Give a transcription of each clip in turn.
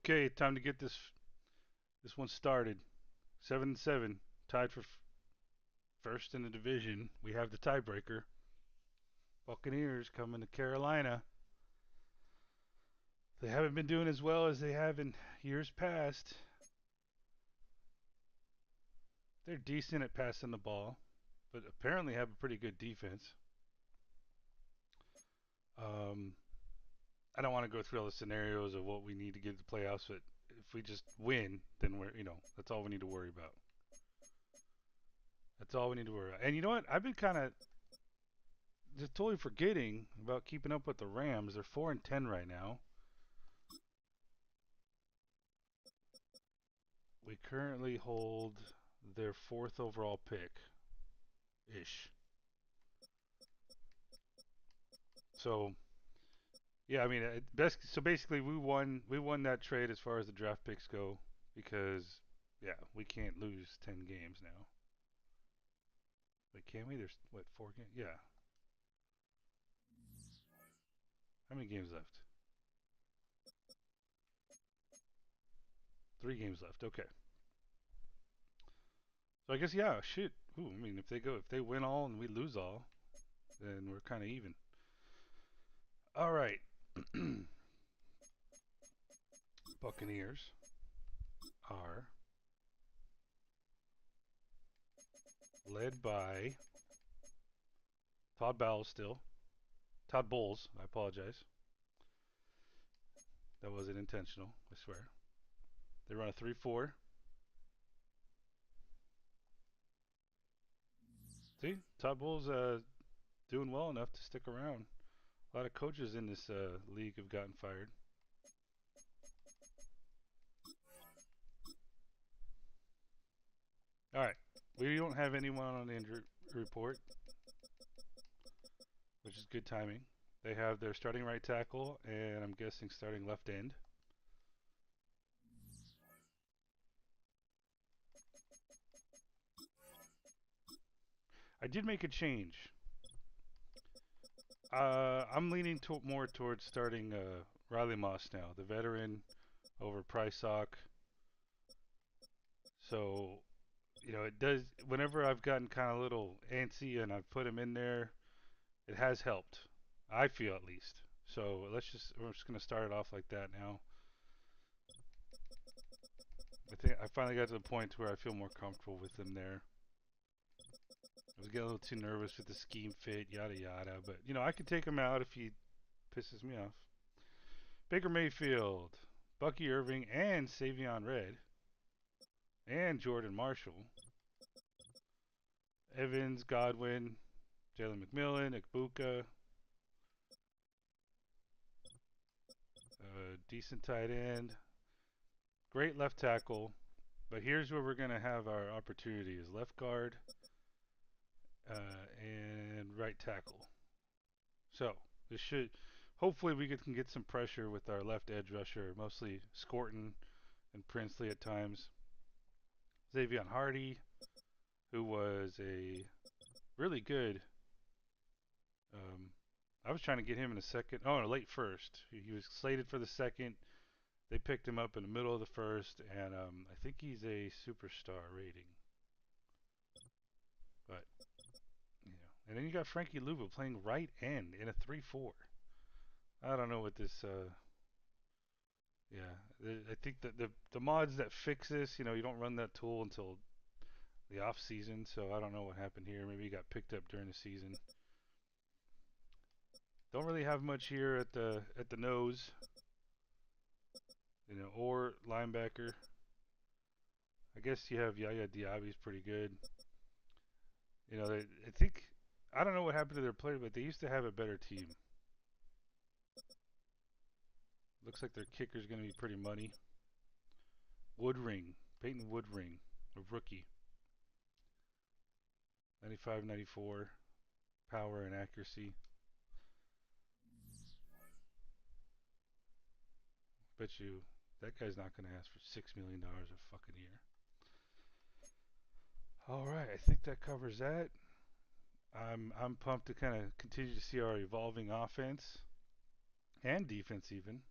Okay, time to get this one started. 7-7, tied for first in the division. We have the tiebreaker. Buccaneers coming to Carolina. They haven't been doing as well as they have in years past. They're decent at passing the ball, but apparently have a pretty good defense. Um, I don't want to go through all the scenarios of what we need to get to the playoffs, but if we just win, then that's all we need to worry about. That's all we need to worry about. And you know what? I've been kind of just totally forgetting about keeping up with the Rams. They're 4-10 right now. We currently hold their fourth overall pick, ish. So yeah, I mean, best. So basically, we won that trade as far as the draft picks go because yeah, we can't lose 10 games now. Wait, can we? There's what 4 games? Yeah. How many games left? 3 games left. Okay. So I guess yeah. Shit. Ooh, I mean, if they win all and we lose all, then we're kind of even. All right. Buccaneers are led by Todd Bowles still. Todd Bowles. I apologize. That wasn't intentional. I swear. They run a 3-4. See, Todd Bowles doing well enough to stick around. A lot of coaches in this league have gotten fired. All right. We don't have anyone on the injury report, which is good timing. They have their starting right tackle and I'm guessing starting left end. I did make a change. I'm leaning more towards starting Riley Moss now, the veteran over Price Hawk. So, it does. Whenever I've gotten kind of a little antsy and I've put him in there, it has helped. I feel at least. So we're just gonna start it off like that now. I think I finally got to the point where I feel more comfortable with him there. I was getting a little too nervous with the scheme fit, yada yada. But I could take him out if he pisses me off. Baker Mayfield, Bucky Irving, and Savion Red, and Jordan Marshall, Evans, Godwin, Jalen McMillan, Ikbuka, decent tight end, great left tackle. But here's where we're gonna have our opportunity: is left guard and right tackle. So this should, hopefully, can get some pressure with our left edge rusher, mostly Scorton and Princely at times. Xavier Hardy, who was a really good. I was trying to get him in a second. Oh, no, late first. He was slated for the second. They picked him up in the middle of the first, and I think he's a superstar rating. But and then you got Frankie Louva playing right end in a 3-4. I don't know what this. Yeah, I think that the mods that fix this, you don't run that tool until the off season. So I don't know what happened here. Maybe he got picked up during the season. Don't really have much here at the nose, or linebacker. I guess you have Yaya Diaby's pretty good. I think I don't know what happened to their player, but they used to have a better team. Looks like their kicker's going to be pretty money. Woodring, Peyton Woodring, a rookie. 95, 94, power and accuracy. Bet you that guy's not going to ask for $6 million a fucking year. All right, I think that covers that. I'm pumped to kind of continue to see our evolving offense and defense even.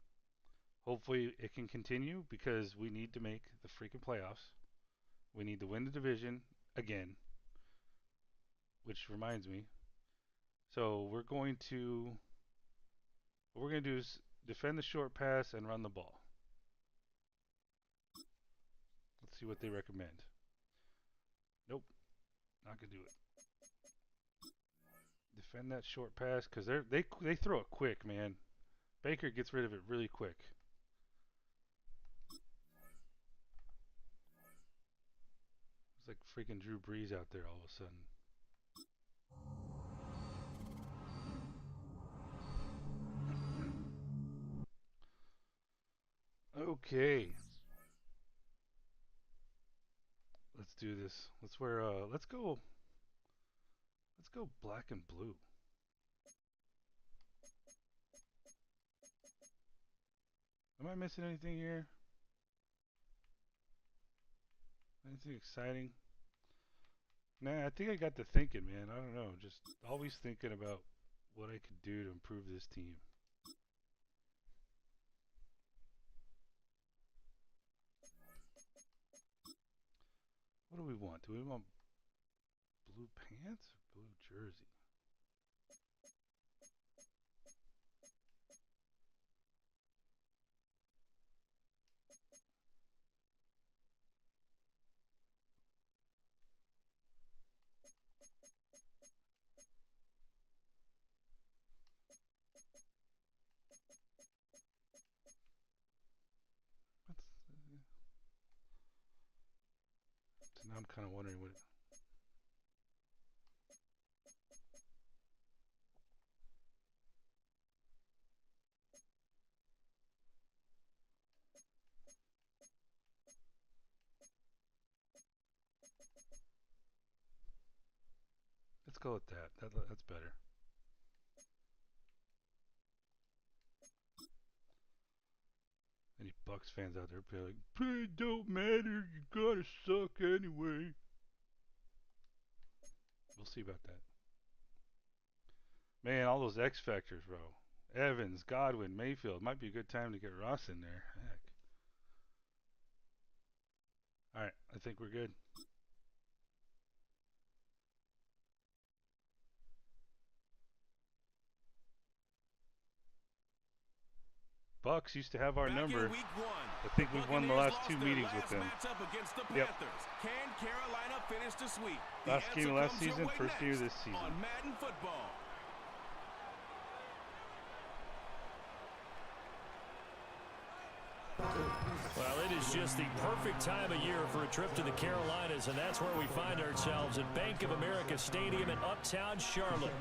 Hopefully it can continue because we need to make the freaking playoffs. We need to win the division again. Which reminds me. So what we're going to do is defend the short pass and run the ball. Let's see what they recommend. Nope. Not going to do it. Defend that short pass because they throw it quick, man. Baker gets rid of it really quick. It's like freaking Drew Brees out there all of a sudden. Okay. Let's do this. Let's go black and blue. Am I missing anything here? Anything exciting? Nah, I think I got to thinking, man. I don't know. Just always thinking about what I could do to improve this team. What do we want? Do we want blue pants or blue jersey? So now I'm kind of wondering what. Let's go with that. That's better. Any Bucks fans out there be like, "It don't matter. You gotta suck anyway." We'll see about that. Man, all those X factors, bro. Evans, Godwin, Mayfield. Might be a good time to get Ross in there. Heck. All right, I think we're good. Bucks used to have our number. I think we've won the last 2 meetings with them. Yep. Can Carolina finish the sweep? Last game of last season, first game of this season. On Madden football. Well, it is just the perfect time of year for a trip to the Carolinas, and that's where we find ourselves at Bank of America Stadium in Uptown Charlotte.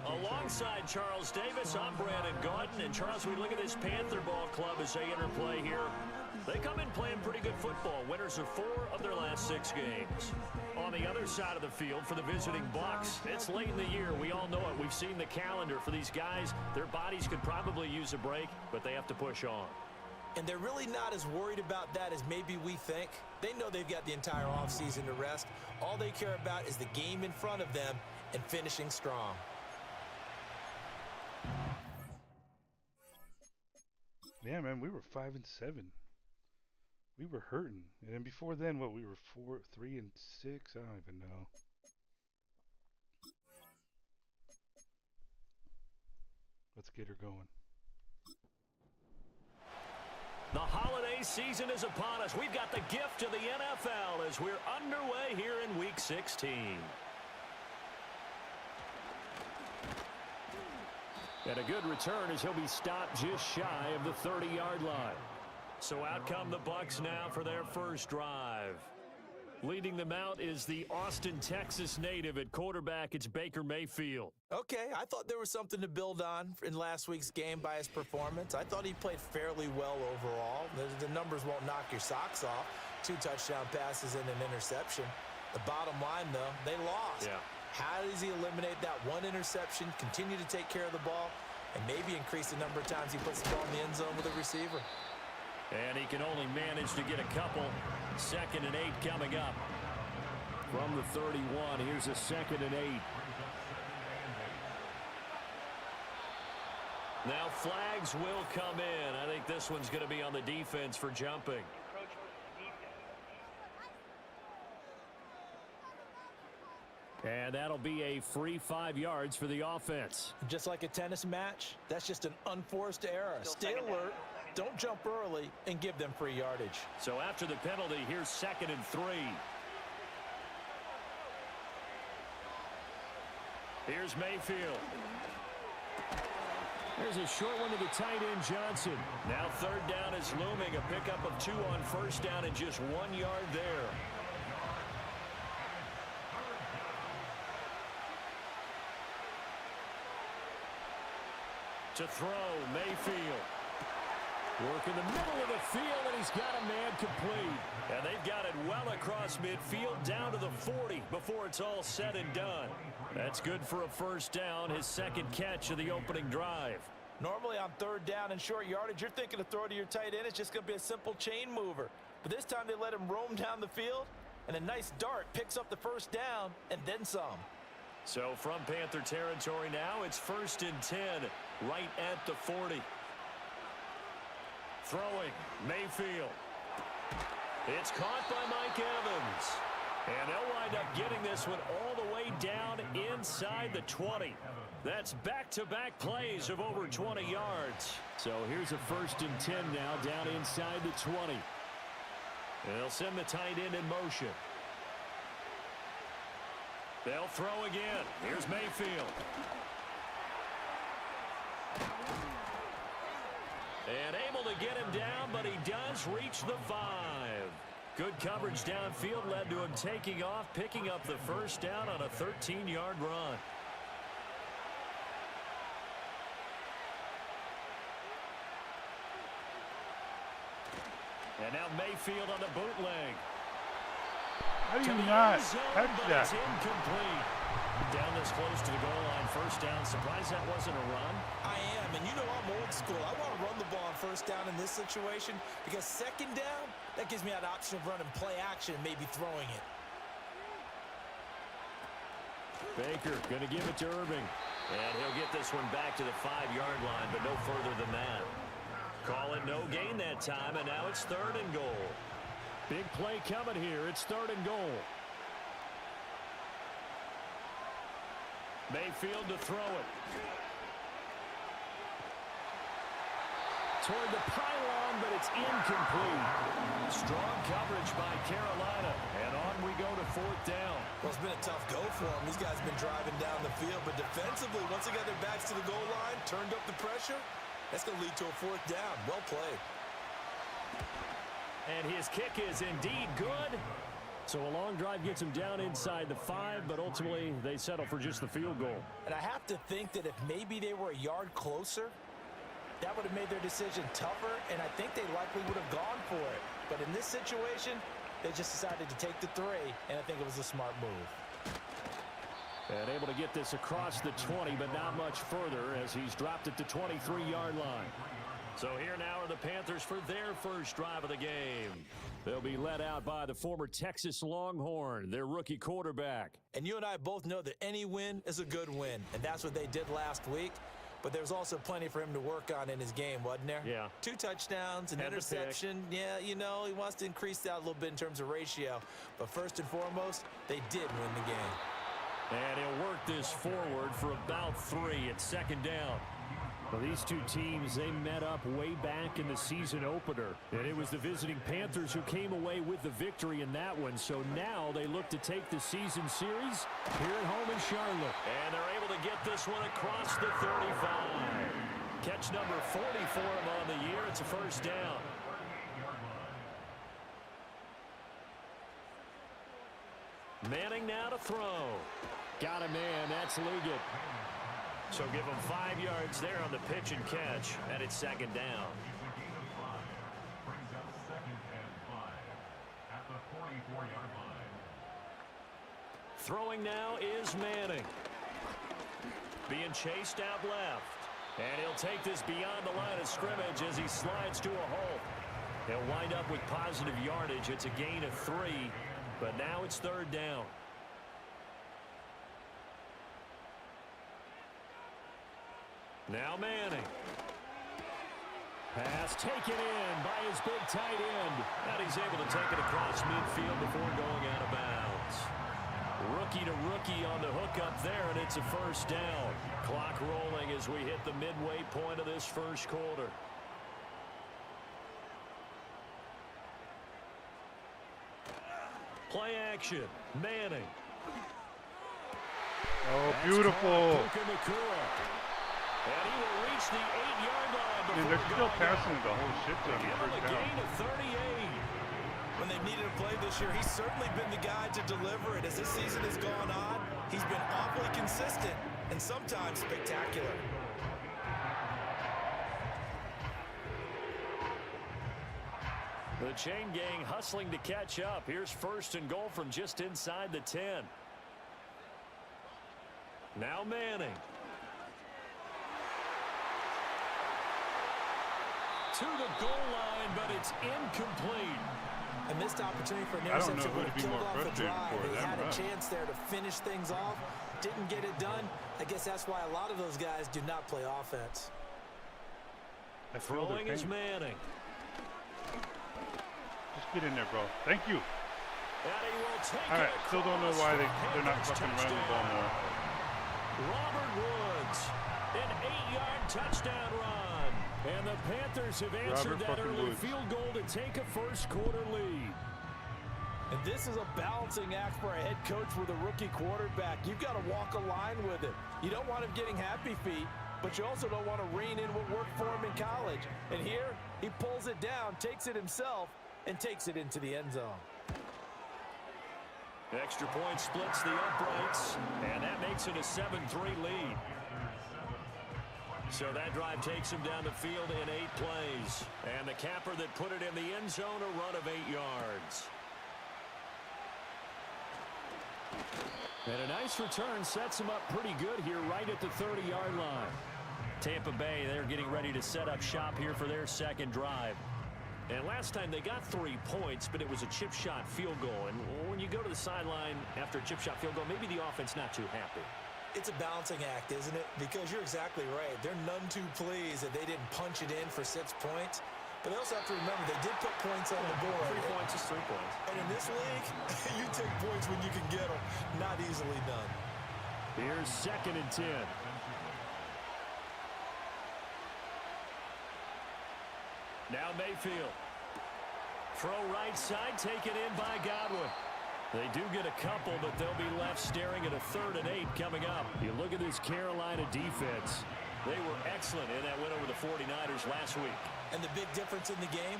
Alongside Charles Davis, I'm Brandon Gaudin, and Charles, we look at this Panther ball club as they interplay here. They come in playing pretty good football. Winners of 4 of their last 6 games. On the other side of the field for the visiting Bucks, it's late in the year. We all know it. We've seen the calendar for these guys. Their bodies could probably use a break, but they have to push on. And they're really not as worried about that as maybe we think. They know they've got the entire offseason to rest. All they care about is the game in front of them and finishing strong. Yeah, man, we were 5-7. We were hurting. And then before then, what, we were 3-6? I don't even know. Let's get her going. The holiday season is upon us. We've got the gift of the NFL as we're underway here in Week 16. And a good return as he'll be stopped just shy of the 30-yard line. So out come the Bucks now for their first drive. Leading them out is the Austin, Texas native at quarterback. It's Baker Mayfield. Okay, I thought there was something to build on in last week's game by his performance. I thought he played fairly well overall. The numbers won't knock your socks off. 2 touchdown passes and an interception. The bottom line, though, they lost. Yeah. How does he eliminate that 1 interception, continue to take care of the ball, and maybe increase the number of times he puts the ball in the end zone with a receiver? And he can only manage to get a couple. 2nd and 8 coming up. From the 31, here's a 2nd and 8. Now flags will come in. I think this one's going to be on the defense for jumping. And that'll be a free 5 yards for the offense. Just like a tennis match, that's just an unforced error. Stay alert, don't jump early, and give them free yardage. So after the penalty, here's 2nd and 3. Here's Mayfield. There's a short one to the tight end, Johnson. Now 3rd down is looming. A pickup of 2 on 1st down and just 1 yard there. To throw, Mayfield. Work in the middle of the field, and he's got a man complete. And they've got it well across midfield down to the 40 before it's all said and done. That's good for a 1st down, his 2nd catch of the opening drive. Normally on 3rd down and short yardage, you're thinking to throw to your tight end. It's just going to be a simple chain mover. But this time they let him roam down the field, and a nice dart picks up the 1st down and then some. So from Panther territory now, it's 1st and 10, right at the 40. Throwing, Mayfield. It's caught by Mike Evans. And they'll wind up getting this one all the way down inside the 20. That's back-to-back plays of over 20 yards. So here's a 1st and 10 now down inside the 20. And they'll send the tight end in motion. They'll throw again. Here's Mayfield. And able to get him down, but he does reach the 5. Good coverage downfield led to him taking off, picking up the 1st down on a 13-yard run. And now Mayfield on the bootleg. How do you not catch that? It's incomplete. Down this close to the goal line, 1st down. Surprised that wasn't a run. I am, and you know I'm old school. I want to run the ball on 1st down in this situation because 2nd down, that gives me that option of running play action and maybe throwing it. Baker going to give it to Irving. And he'll get this one back to the 5-yard line, but no further than that. Call it no gain that time, and now it's 3rd and goal. Big play coming here. It's 3rd and goal. Mayfield to throw it. Toward the pylon, but it's incomplete. Strong coverage by Carolina. And on we go to 4th down. Well, it's been a tough go for them. These guys have been driving down the field, but defensively, once they got their backs to the goal line, turned up the pressure, that's going to lead to a 4th down. Well played. And his kick is indeed good. So a long drive gets him down inside the 5, but ultimately they settle for just the field goal. And I have to think that if maybe they were a yard closer, that would have made their decision tougher, and I think they likely would have gone for it. But in this situation, they just decided to take the 3, and I think it was a smart move. And able to get this across the 20, but not much further as he's dropped it to 23-yard line. So here now are the Panthers for their first drive of the game. They'll be led out by the former Texas Longhorn, their rookie quarterback. And you and I both know that any win is a good win, and that's what they did last week. But there's also plenty for him to work on in his game, wasn't there? Yeah. 2 touchdowns, an interception. Yeah, you know, he wants to increase that a little bit in terms of ratio. But first and foremost, they did win the game. And he'll work this forward for about 3 at 2nd down. Well, these two teams, they met up way back in the season opener. And it was the visiting Panthers who came away with the victory in that one. So now they look to take the season series here at home in Charlotte. And they're able to get this one across the 35. Catch number 40 for him on the year. It's a 1st down. Manning now to throw. Got a man. That's Liggett. So give him 5 yards there on the pitch and catch, and it's 2nd down. Throwing now is Manning. Being chased out left. And he'll take this beyond the line of scrimmage as he slides to a halt. He'll wind up with positive yardage. It's a gain of 3, but now it's 3rd down. Now Manning. Pass taken in by his big tight end. And he's able to take it across midfield before going out of bounds. Rookie to rookie on the hook up there, and it's a first down. Clock rolling as we hit the midway point of this first quarter. Play action. Manning. Oh, beautiful. And he will reach the 8-yard line. I mean, they're still passing the whole shit to him. Give him a gain of 38. When they needed a play this year, he's certainly been the guy to deliver it. As this season has gone on, he's been awfully consistent and sometimes spectacular. The chain gang hustling to catch up. Here's first and goal from just inside the 10. Now Manning. To the goal line, but it's incomplete. A missed opportunity for an interception would have killed off the drive. They had a chance there to finish things off. Didn't get it done. I guess that's why a lot of those guys do not play offense. Throwing is Manning. Just get in there, bro. Thank you. All right, still don't know why they're not fucking running the ball more. Robert Woods, an 8-yard touchdown run. And the Panthers have answered that early field goal to take a first quarter lead. And this is a balancing act for a head coach with a rookie quarterback. You've got to walk a line with it. You don't want him getting happy feet, but you also don't want to rein in what worked for him in college. And here, he pulls it down, takes it himself, and takes it into the end zone. Extra point splits the uprights, and that makes it a 7-3 lead. So that drive takes him down the field in 8 plays. And the capper that put it in the end zone, a run of 8 yards. And a nice return sets him up pretty good here right at the 30-yard line. Tampa Bay, they're getting ready to set up shop here for their second drive. And last time they got 3 points, but it was a chip shot field goal. And when you go to the sideline after a chip shot field goal, maybe the offense not too happy. It's a balancing act, isn't it? Because you're exactly right. They're none too pleased that they didn't punch it in for 6 points. But they also have to remember they did put points on the board. 3 points is 3 points. And in this league, you take points when you can get them. Not easily done. Here's 2nd and 10. Now Mayfield. Throw right side, taken in by Godwin. They do get a couple, but they'll be left staring at a 3rd and 8 coming up. You look at this Carolina defense. They were excellent in that win over the 49ers last week. And the big difference in the game,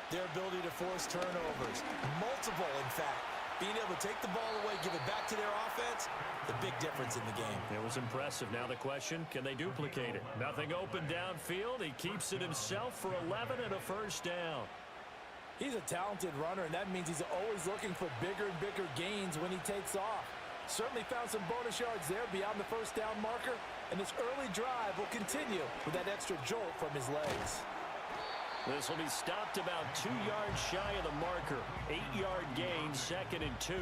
their ability to force turnovers. Multiple, in fact. Being able to take the ball away, give it back to their offense, the big difference in the game. It was impressive. Now the question, can they duplicate it? Nothing open downfield. He keeps it himself for 11 and a first down. He's a talented runner, and that means he's always looking for bigger and bigger gains when he takes off. Certainly found some bonus yards there beyond the first down marker, and this early drive will continue with that extra jolt from his legs. This will be stopped about 2 yards shy of the marker. 8-yard gain, 2nd and 2.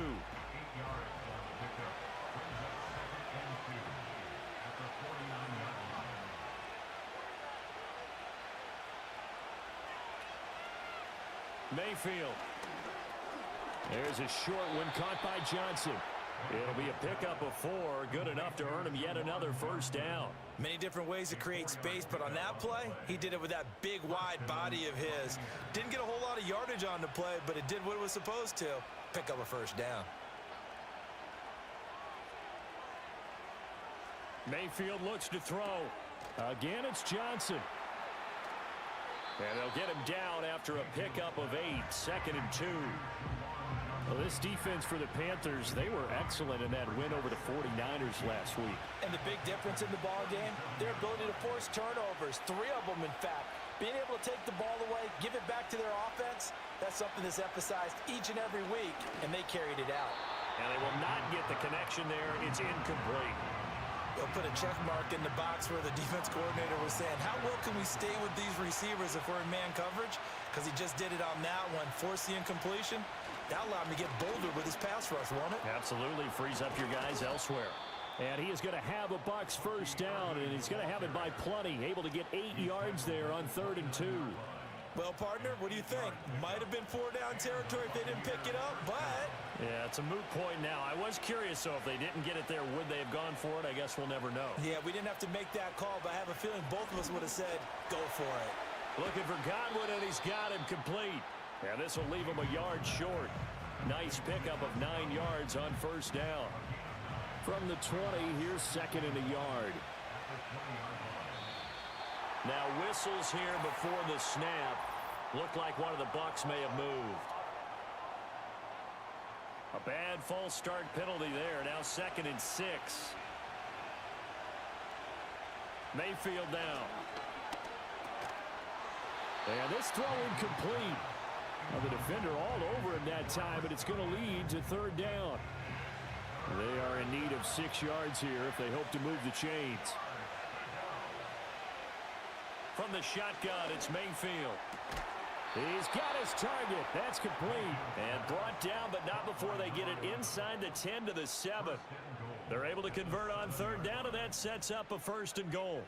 Mayfield. There's a short one caught by Johnson. It'll be a pickup of 4, good enough to earn him yet another first down. Many different ways to create space, but on that play, he did it with that big, wide body of his. Didn't get a whole lot of yardage on the play, but it did what it was supposed to. Pick up a first down. Mayfield looks to throw. Again, it's Johnson. And they'll get him down after a pickup of 8, 2nd and 2. Well, this defense for the Panthers, they were excellent in that win over the 49ers last week. And the big difference in the ball game, their ability to force turnovers, 3 of them, in fact. Being able to take the ball away, give it back to their offense, that's something that's emphasized each and every week, and they carried it out. And they will not get the connection there. It's incomplete. They'll put a check mark in the box where the defense coordinator was saying, how well can we stay with these receivers if we're in man coverage? Because he just did it on that one, forced the incompletion. That allowed him to get bolder with his pass rush, won't it? Absolutely. Frees up your guys elsewhere. And he is going to have a Bucs first down, and he's going to have it by plenty. Able to get 8 yards there on 3rd and 2. Well, partner, what do you think? Might have been 4-down territory if they didn't pick it up, but... Yeah, it's a moot point now. I was curious, so if they didn't get it there, would they have gone for it? I guess we'll never know. Yeah, we didn't have to make that call, but I have a feeling both of us would have said, go for it. Looking for Godwin, and he's got him complete. And this will leave him a yard short. Nice pickup of 9 yards on first down. From the 20, here's 2nd and a yard. Now whistles here before the snap. Looked like one of the Bucs may have moved. A bad false start penalty there. Now 2nd and 6. Mayfield down. And this throw incomplete. Well, the defender all over him that time, but it's going to lead to 3rd down. They are in need of 6 yards here if they hope to move the chains. From the shotgun, it's Mayfield. He's got his target. That's complete. And brought down, but not before they get it inside the 10 to the 7. They're able to convert on 3rd down, and that sets up a 1st and goal.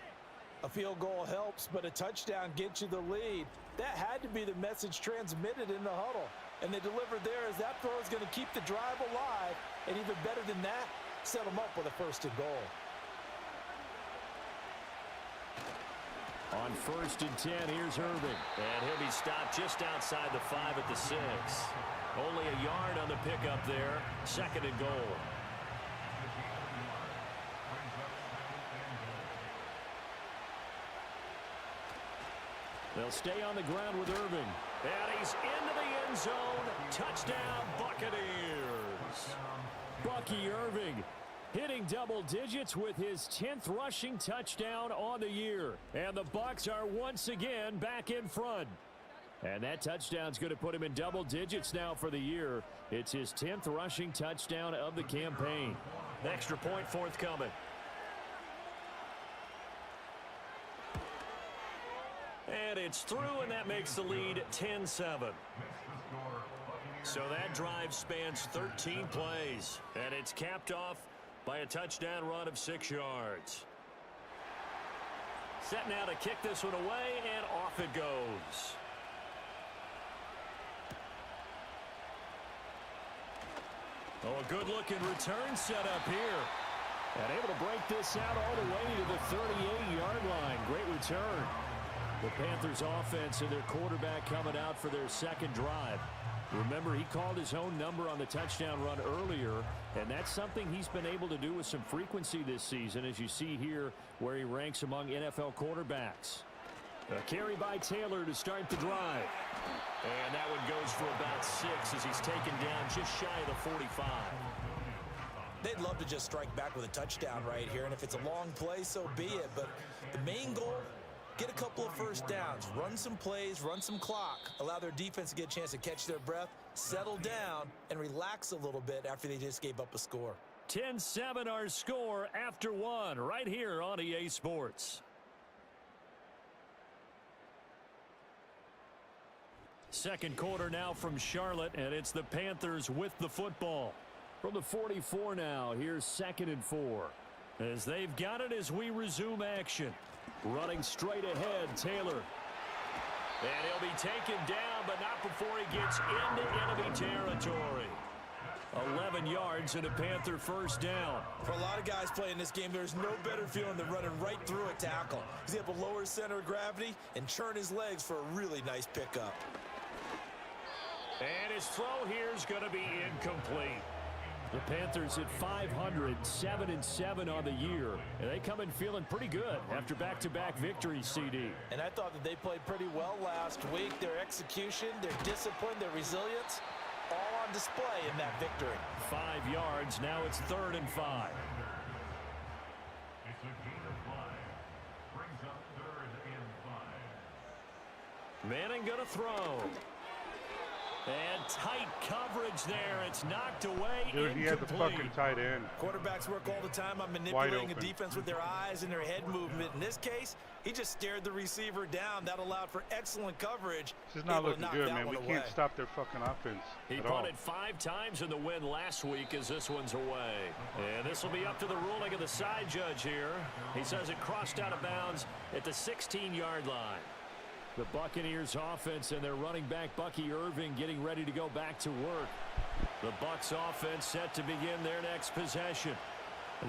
A field goal helps, but a touchdown gets you the lead. That had to be the message transmitted in the huddle. And they delivered there as that throw is going to keep the drive alive. And even better than that, set them up with a 1st and goal. On 1st and 10, here's Irving. And he'll be stopped just outside the 5 at the 6. Only a yard on the pickup there. 2nd and goal. They'll stay on the ground with Irving. And he's into the end zone. Touchdown, Buccaneers. Bucky Irving hitting double digits with his 10th rushing touchdown on the year. And the Bucs are once again back in front. And that touchdown's going to put him in double digits now for the year. It's his 10th rushing touchdown of the campaign. Extra point forthcoming. And it's through, and that makes the lead 10-7. So that drive spans 13 plays, and it's capped off by a touchdown run of 6 yards. Set now to kick this one away, and off it goes. Oh, a good-looking return set up here. And able to break this out all the way to the 38-yard line. Great return. The Panthers offense and their quarterback coming out for their 2nd drive. Remember, he called his own number on the touchdown run earlier, and that's something he's been able to do with some frequency this season, as you see here where he ranks among NFL quarterbacks. A carry by Taylor to start the drive. And that one goes for about 6 as he's taken down just shy of the 45. They'd love to just strike back with a touchdown right here, and if it's a long play, so be it. But the main goal, get a couple of first downs, run some plays, run some clock, allow their defense to get a chance to catch their breath, settle down, and relax a little bit after they just gave up a score. 10-7 our score after 1 right here on EA Sports. Second quarter now from Charlotte, and it's the Panthers with the football. From the 44 now, here's 2nd and 4. As they've got it as we resume action. Running straight ahead, Taylor. And he'll be taken down, but not before he gets into enemy territory. 11 yards and a Panther first down. For a lot of guys playing this game, there's no better feeling than running right through a tackle. He's able to lower his center of gravity and churn his legs for a really nice pickup. And his throw here is going to be incomplete. The Panthers at 500, 7-7 on the year. And they come in feeling pretty good after back-to-back victories, CD. And I thought that they played pretty well last week. Their execution, their discipline, their resilience, all on display in that victory. 5 yards. Now it's 3rd and 5. Manning going to throw. And tight coverage there. It's knocked away. Dude, he had the fucking tight end. Quarterbacks work all the time on manipulating a defense with their eyes and their head movement. In this case, he just stared the receiver down. That allowed for excellent coverage. This is not looking good, man. We can't stop their fucking offense. He punted 5 times in the win last week as this one's away. And this will be up to the ruling of the side judge here. He says it crossed out of bounds at the 16-yard line. The Buccaneers offense and their running back Bucky Irving getting ready to go back to work. The Bucs offense set to begin their next possession.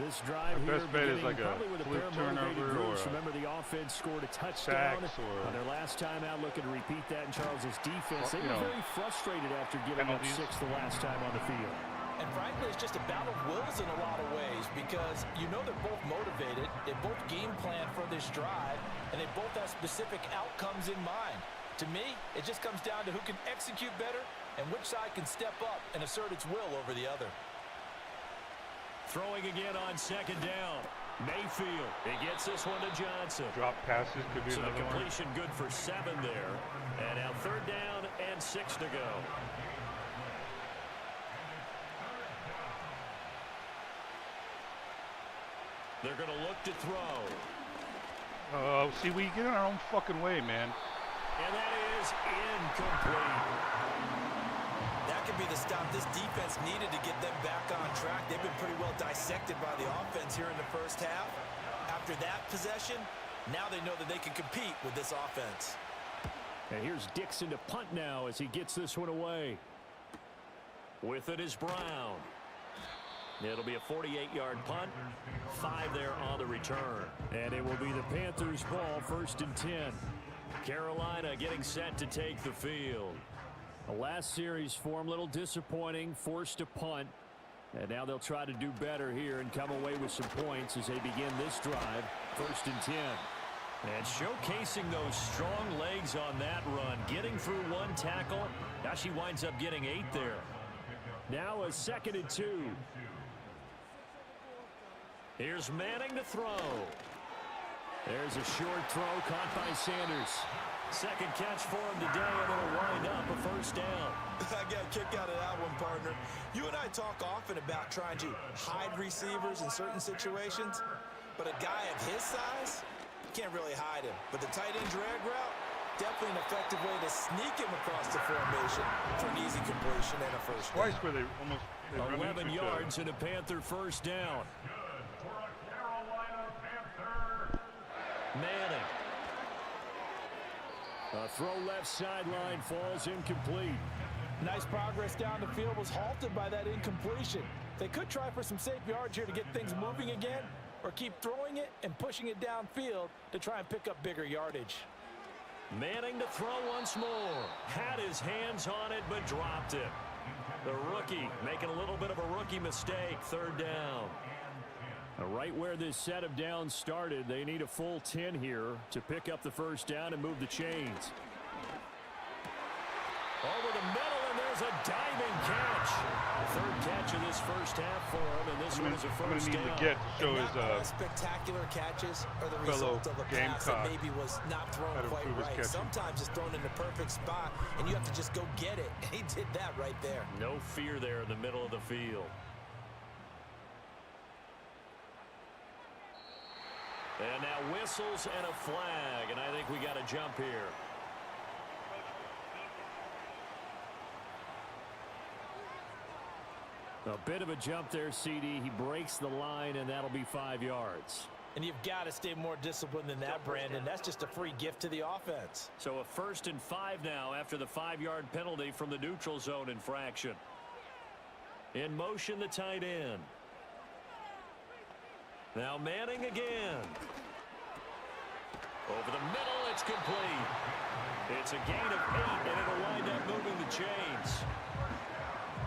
This drive here best bet is like a fluke turnover or remember the offense scored a touchdown on their last time out, looking to repeat that in Charles's defense. They were very frustrated after giving up 6 the last time on the field. And frankly, it's just a battle of wills in a lot of ways because you know they're both motivated, they both game plan for this drive, and they both have specific outcomes in mind. To me, it just comes down to who can execute better and which side can step up and assert its will over the other. Throwing again on second down. Mayfield. He gets this one to Johnson. Drop passes could be another one. Completion good for 7 there. And now 3rd down and 6 to go. They're going to look to throw. Oh, see, we get in our own fucking way, man. And that is incomplete. That could be the stop this defense needed to get them back on track. They've been pretty well dissected by the offense here in the first half. After that possession, now they know that they can compete with this offense. And here's Dixon to punt now as he gets this one away. With it is Brown. It'll be a 48-yard punt, 5 there on the return. And it will be the Panthers' ball, 1st and 10. Carolina getting set to take the field. The last series form a little disappointing, forced to punt. And now they'll try to do better here and come away with some points as they begin this drive, 1st and 10. And showcasing those strong legs on that run, getting through 1 tackle. Now she winds up getting 8 there. Now a 2nd and 2. Here's Manning to throw. There's a short throw caught by Sanders. Second catch for him today, and it'll wind up a 1st down. I got a kick out of that one, partner. You and I talk often about trying to hide receivers in certain situations, but a guy of his size, you can't really hide him. But the tight end drag route, definitely an effective way to sneak him across the formation for an easy completion and a 1st down. Twice where they almost 11 yards and a Panther 1st down. Manning. A throw left sideline falls incomplete. Nice progress down the field was halted by that incompletion. They could try for some safe yards here to get things moving again, or keep throwing it and pushing it downfield to try and pick up bigger yardage. Manning to throw once more. Had his hands on it, but dropped it. The rookie making a little bit of a rookie mistake. 3rd down. Right where this set of downs started, they need a full 10 here to pick up the 1st down and move the chains. Over the middle, and there's a diving catch. 3rd catch of this first half for him, and this one is a 1st down. I'm going to need to get to show his spectacular catches are the result of a pass that maybe was not thrown quite right. Sometimes it's thrown in the perfect spot, and you have to just go get it. And he did that right there. No fear there in the middle of the field. And now whistles and a flag, and I think we got a jump here. A bit of a jump there, CD. He breaks the line, and that'll be 5 yards. And you've got to stay more disciplined than that, Brandon. That's just a free gift to the offense. So a 1st and 5 now after the 5-yard penalty from the neutral zone infraction. In motion, the tight end. Now Manning again. Over the middle, it's complete. It's a gain of 8, and it'll wind up moving the chains.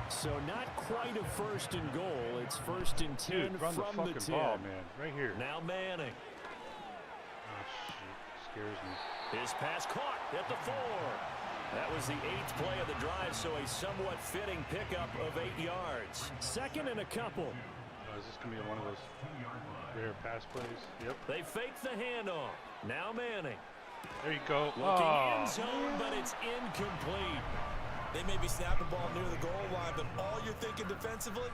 So not quite a 1st and goal. It's 1st and 10. Dude, run from the 10. ball, man. Right here. Now Manning. Oh, shit. Scares me. His pass caught at the 4. That was the 8th play of the drive, so a somewhat fitting pickup of 8 yards. 2nd and a couple. Oh, is this going to be one of those rare pass plays? Yep. They fake the handoff. Now Manning. There you go. Looking end zone, but it's incomplete. They may be snapping the ball near the goal line, but all you're thinking defensively,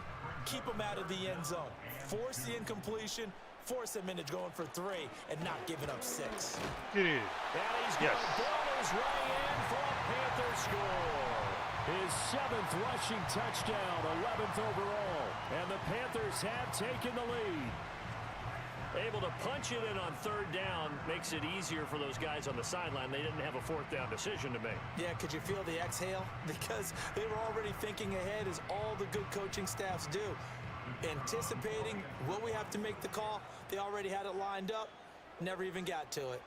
keep them out of the end zone. Force the incompletion, force them into going for 3, and not giving up 6. Get it. And he's got Ballers running in for a Panther score. His 7th rushing touchdown, 11th overall. And the Panthers have taken the lead. Able to punch it in on 3rd down makes it easier for those guys on the sideline. They didn't have a 4th down decision to make. Yeah, could you feel the exhale? Because they were already thinking ahead, as all the good coaching staffs do. Anticipating, will we have to make the call? They already had it lined up, never even got to it.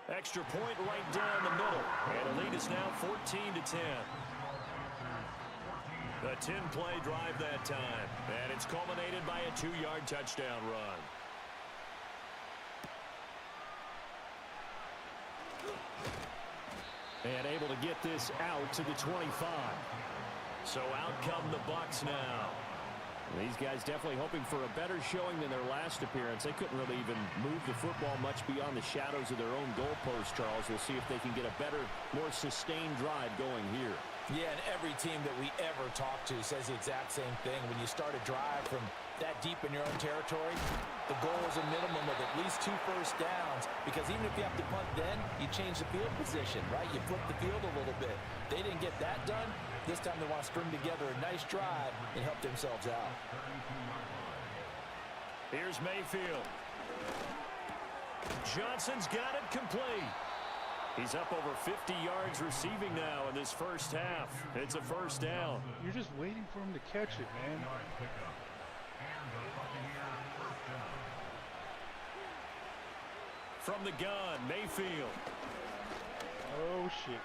Extra point right down the middle. And the lead is now 14-10. A 10-play drive that time. And it's culminated by a 2-yard touchdown run. And able to get this out to the 25. So out come the Bucs now. These guys definitely hoping for a better showing than their last appearance. They couldn't really even move the football much beyond the shadows of their own goalpost, Charles. We'll see if they can get a better, more sustained drive going here. Yeah, and every team that we ever talk to says the exact same thing. When you start a drive from that deep in your own territory, the goal is a minimum of at least 2 first downs, because even if you have to punt then, you change the field position, right? You flip the field a little bit. They didn't get that done. This time they want to string together a nice drive and help themselves out. Here's Mayfield. Johnson's got it complete. He's up over 50 yards receiving now in this first half. It's a first down. You're just waiting for him to catch it, man. From the gun, Mayfield. Oh, shit.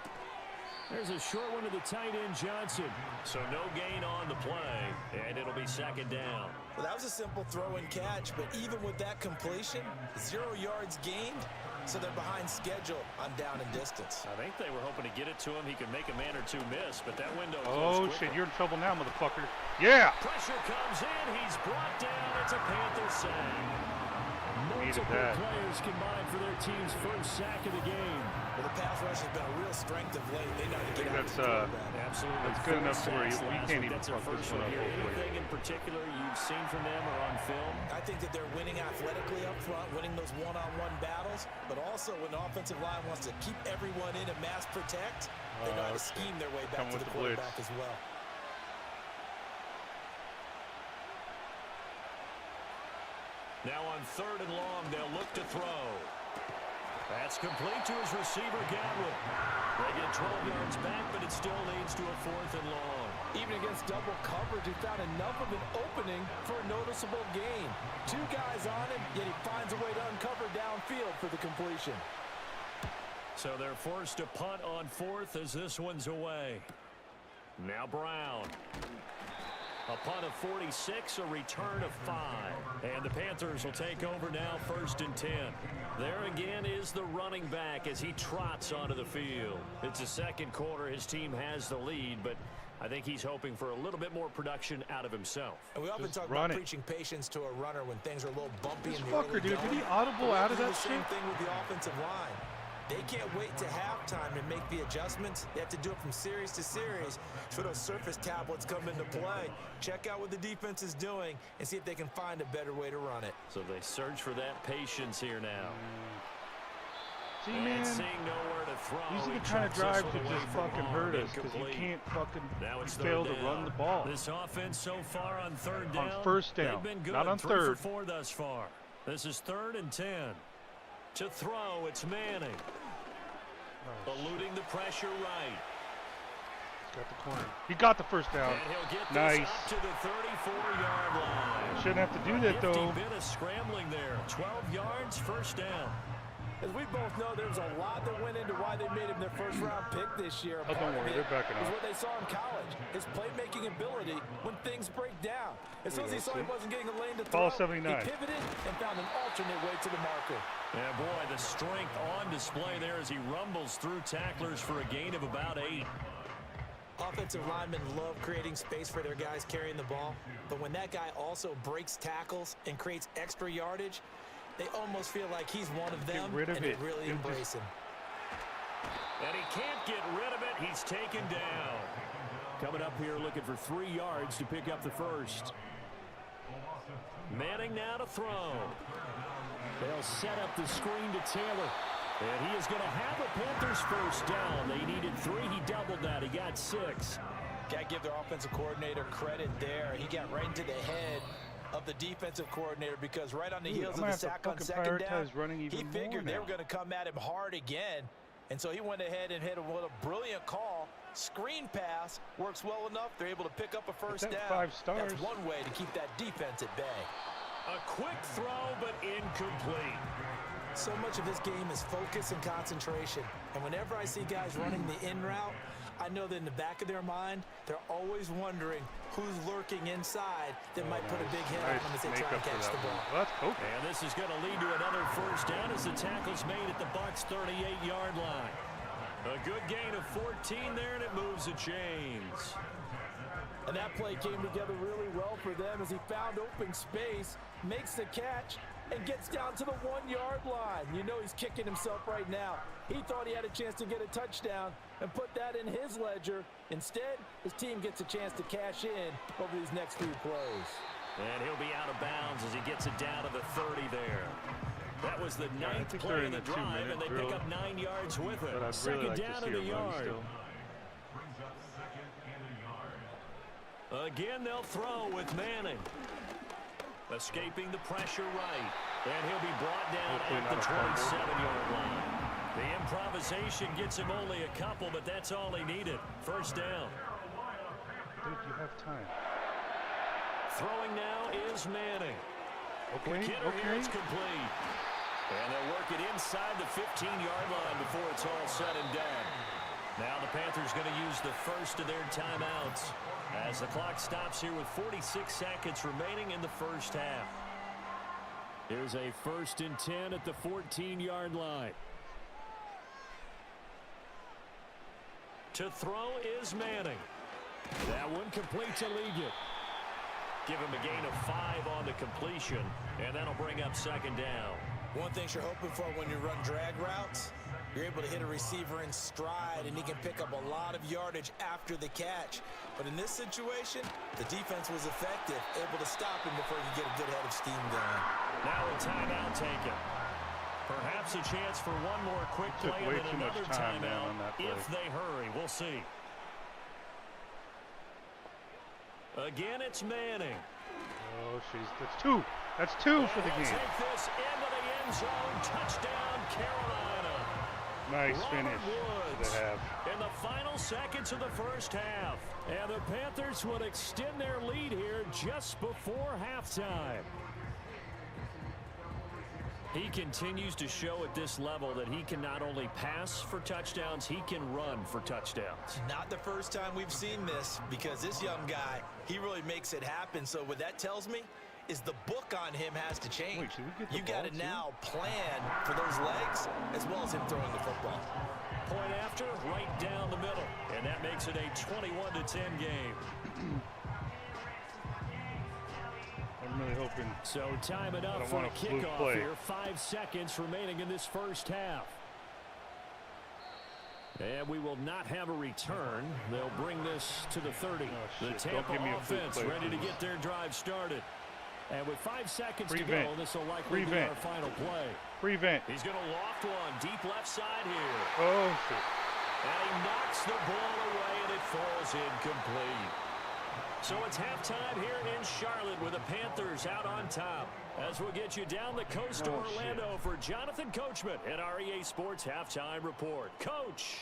There's a short one to the tight end, Johnson. So no gain on the play, and it'll be 2nd down. Well, that was a simple throw and catch, but even with that completion, 0 yards gained, so they're behind schedule on down and distance. I think they were hoping to get it to him. He could make a man or 2 miss, but that window Oh, closed shit, quickly. you're in trouble now, motherfucker. Yeah! Pressure comes in. He's brought down. It's a Panther sack. Needed Multiple that. players combined for their team's first sack of the game. Well, the pass rush has been a real strength of late. They know to get out That's, of the quarterback. Absolutely. That's good enough to where you Last can't week, even that's their fuck this first one one up. here. Anything in particular you've seen from them or on film? I think that they're winning athletically up front, winning those one-on-one battles, but also when the offensive line wants to keep everyone in and mass protect, they know how to scheme their way back Come to with the the blitz. quarterback as well. Now on 3rd and long, they'll look to throw. That's complete to his receiver, Godwin. They get 12 yards back, but it still leads to a 4th and long. Even against double coverage, he found enough of an opening for a noticeable gain. 2 guys on him, yet he finds a way to uncover downfield for the completion. So they're forced to punt on 4th as this one's away. Now Brown. A punt of 46, a return of 5. And the Panthers will take over now, 1st and 10. There again is the running back as he trots onto the field. It's the 2nd quarter. His team has the lead, but I think he's hoping for a little bit more production out of himself. And we often Just talk run about it. preaching patience to a runner when things are a little bumpy This in the fucker, early dude, going. did he audible out of Do that the same shit? thing with the offensive line. They can't wait to halftime to make the adjustments. They have to do it from series to series. So those surface tablets come into play. Check out what the defense is doing and see if they can find a better way to run it. So they search for that patience here now. See, And man, seeing nowhere to throw, these are he the kind of chucks this drives one that away just from fucking home, hurt us because you incomplete. can't fucking Now it's fail 3rd to down. run the ball. This offense so far on 3rd On down. 1st down, They've been good. not on 3 3rd. for 4 thus far. This is 3rd and 10. To throw, it's Manning. Oh, Eluding the pressure right. got the corner. He got the 1st down. And he'll get this Nice. up to the 34-yard line. Shouldn't have to do that, 50 though. bit of scrambling there. 12 yards, 1st down. As we both know, there's a lot that went into why they made him their first-round pick this year. Oh, don't worry, they're backing is off. what they saw in college, his playmaking ability when things break down. As soon as he saw he wasn't getting a lane to throw, Ball 79. he pivoted and found an alternate way to the marker. Yeah, boy, the strength on display there as he rumbles through tacklers for a gain of about 8. Offensive linemen love creating space for their guys carrying the ball, but when that guy also breaks tackles and creates extra yardage, they almost feel like he's one of them, rid of and they it. really It embrace just- him. And he can't get rid of it. He's taken down. Coming up here looking for 3 yards to pick up the first. Manning now to throw. They'll set up the screen to Taylor. And he is going to have a Panthers first down. They needed 3. He doubled that. He got 6. Got to give their offensive coordinator credit there. He got right into the head of the defensive coordinator because right on the heels of the sack on second down, he figured they were going to come at him hard again. And so he went ahead and hit him with a brilliant call. Screen pass works well enough. They're able to pick up a first down. 5 stars. That's one way to keep that defense at bay. A quick throw, but incomplete. So much of this game is focus and concentration. And whenever I see guys running the in route, I know that in the back of their mind, they're always wondering who's lurking inside that might put a big hit on them as they try to catch the ball. Well, that's cool. And this is going to lead to another first down as the tackle's made at the Bucs' 38-yard line. A good gain of 14 there, and it moves the chains. And that play came together really well for them as he found open space, makes the catch, and gets down to the 1-yard line. You know he's kicking himself right now. He thought he had a chance to get a touchdown and put that in his ledger. Instead, his team gets a chance to cash in over these next few plays. And he'll be out of bounds as he gets it down to the 30 there. That was the 9th play of the drive, and they pick up 9 yards with it. Second down in the yard. Again, they'll throw with Manning. Escaping the pressure right. And he'll be brought down at the 27-yard line. The improvisation gets him only a couple, but that's all he needed. First down. Dude, you have time. Throwing now is Manning. Quick hitter here, it's complete. And they'll work it inside the 15-yard line before it's all said and done. Now the Panthers going to use the first of their timeouts as the clock stops here with 46 seconds remaining in the first half. Here's a 1st and 10 at the 14-yard line. To throw is Manning. That one complete to Leggett. Give him a gain of 5 on the completion, and that'll bring up second down. One thing you're hoping for when you run drag routes, you're able to hit a receiver in stride, and he can pick up a lot of yardage after the catch. But in this situation, the defense was effective, able to stop him before he could get a good head of steam going. Now a timeout taken. Perhaps a chance for one more quick play and then another timeout if they hurry. We'll see. Again, it's Manning. Oh, that's 2. That's 2 for the game. Take this into the end zone. Touchdown, Carolina. Nice finish. Woods in the final seconds of the first half. And the Panthers would extend their lead here just before halftime. He continues to show at this level that he can not only pass for touchdowns, he can run for touchdowns. Not the first time we've seen this, because this young guy, he really makes it happen. So what that tells me is the book on him has to change. Wait, should we get the you got to now plan for those legs as well as him throwing the football. Point after, right down the middle. And that makes it a 21-10 game. I'm really hoping. So time it up for a kickoff here. 5 seconds remaining in this first half. And we will not have a return. They'll bring this to the 30. The Tampa offense ready to get their drive started. And with 5 seconds to go, this will likely be our final play. Prevent. He's going to loft one deep left side here. Oh, shit. And he knocks the ball away, and it falls incomplete. So it's halftime here in Charlotte with the Panthers out on top. As we'll get you down the coast to Orlando for Jonathan Coachman at our EA Sports Halftime Report. Coach.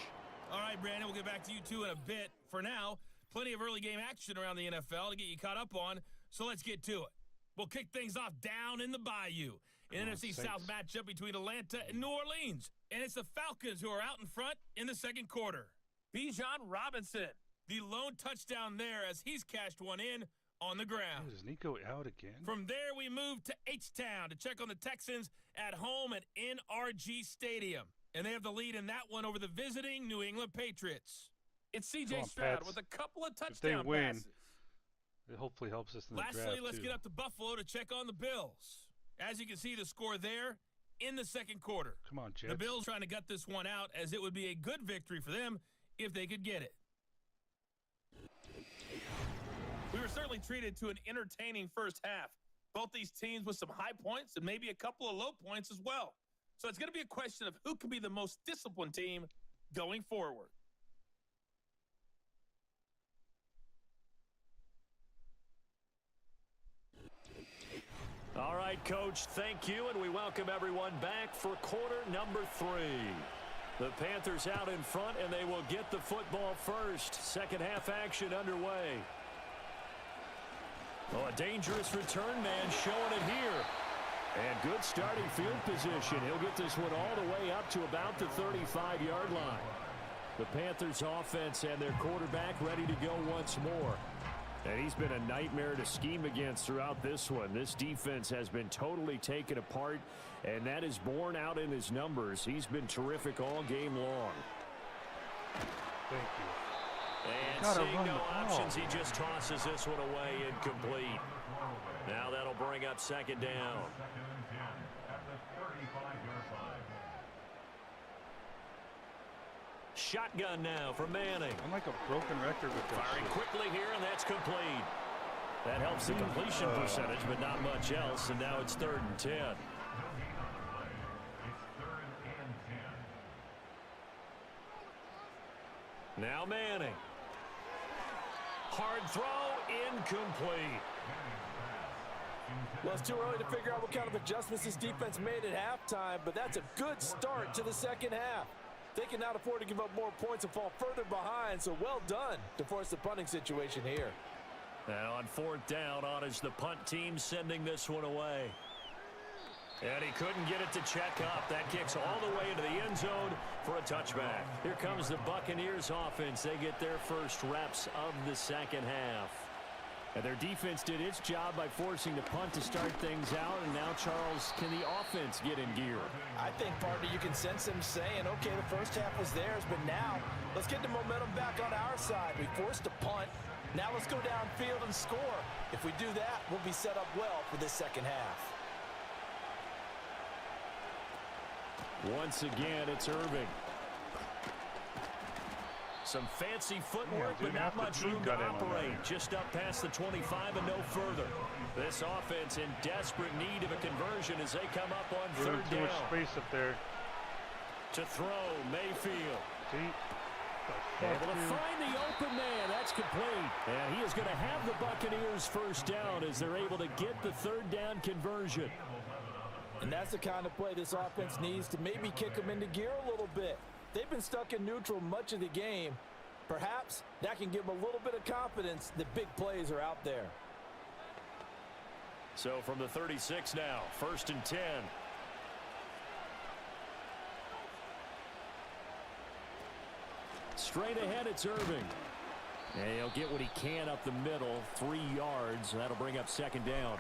All right, Brandon, we'll get back to you two in a bit. For now, plenty of early game action around the NFL to get you caught up on, so let's get to it. We'll kick things off down in the Bayou. An NFC South matchup between Atlanta and New Orleans. And it's the Falcons who are out in front in the second quarter. Bijan Robinson, the lone touchdown there as he's cashed one in on the ground. Does Nico out again? From there, we move to H-Town to check on the Texans at home at NRG Stadium. And they have the lead in that one over the visiting New England Patriots. It's C.J. Stroud with a couple of touchdown passes. It hopefully helps us in the draft, Lastly, let's get up to Buffalo to check on the Bills. As you can see, the score there in the second quarter. Come on, Jets. The Bills trying to gut this one out as it would be a good victory for them if they could get it. We were certainly treated to an entertaining first half. Both these teams with some high points and maybe a couple of low points as well. So it's going to be a question of who can be the most disciplined team going forward. All right, Coach, thank you, and we welcome everyone back for quarter number 3. The Panthers out in front, and they will get the football first. Second half action underway. Oh, a dangerous return man showing it here. And good starting field position. He'll get this one all the way up to about the 35-yard line. The Panthers offense and their quarterback ready to go once more. And he's been a nightmare to scheme against throughout this one. This defense has been totally taken apart, and that is borne out in his numbers. He's been terrific all game long. Thank you. And seeing no options, he just tosses this one away incomplete. Now that'll bring up second down. Shotgun now for Manning. I'm like a broken record with this. Firing quickly here, and that's complete. That helps the completion percentage, but not much else, and now it's 3rd and 10. Now Manning. Hard throw, incomplete. Well, it's too early to figure out what kind of adjustments this defense made at halftime, but that's a good start to the second half. They cannot afford to give up more points and fall further behind, so well done to force the punting situation here. And on 4th down, on is the punt team sending this one away. And he couldn't get it to check up. That kicks all the way into the end zone for a touchback. Here comes the Buccaneers offense. They get their first reps of the second half. And their defense did its job by forcing the punt to start things out. And now, Charles, can the offense get in gear? I think, partner, you can sense them saying, okay, the first half was theirs, but now let's get the momentum back on our side. We forced a punt. Now let's go downfield and score. If we do that, we'll be set up well for this second half. Once again, it's Irving. Some fancy footwork, but not much room to operate. Just up past the 25 and no further. This offense in desperate need of a conversion as they come up on 3rd down. Too much space up there. To throw, Mayfield. See? Able to find the open man. That's complete. And he is going to have the Buccaneers first down as they're able to get the 3rd down conversion. And that's the kind of play this offense needs to maybe kick them into gear a little bit. They've been stuck in neutral much of the game. Perhaps that can give them a little bit of confidence that big plays are out there. So from the 36 now, 1st and 10. Straight ahead, it's Irving. And he'll get what he can up the middle, 3 yards. That'll bring up 2nd down.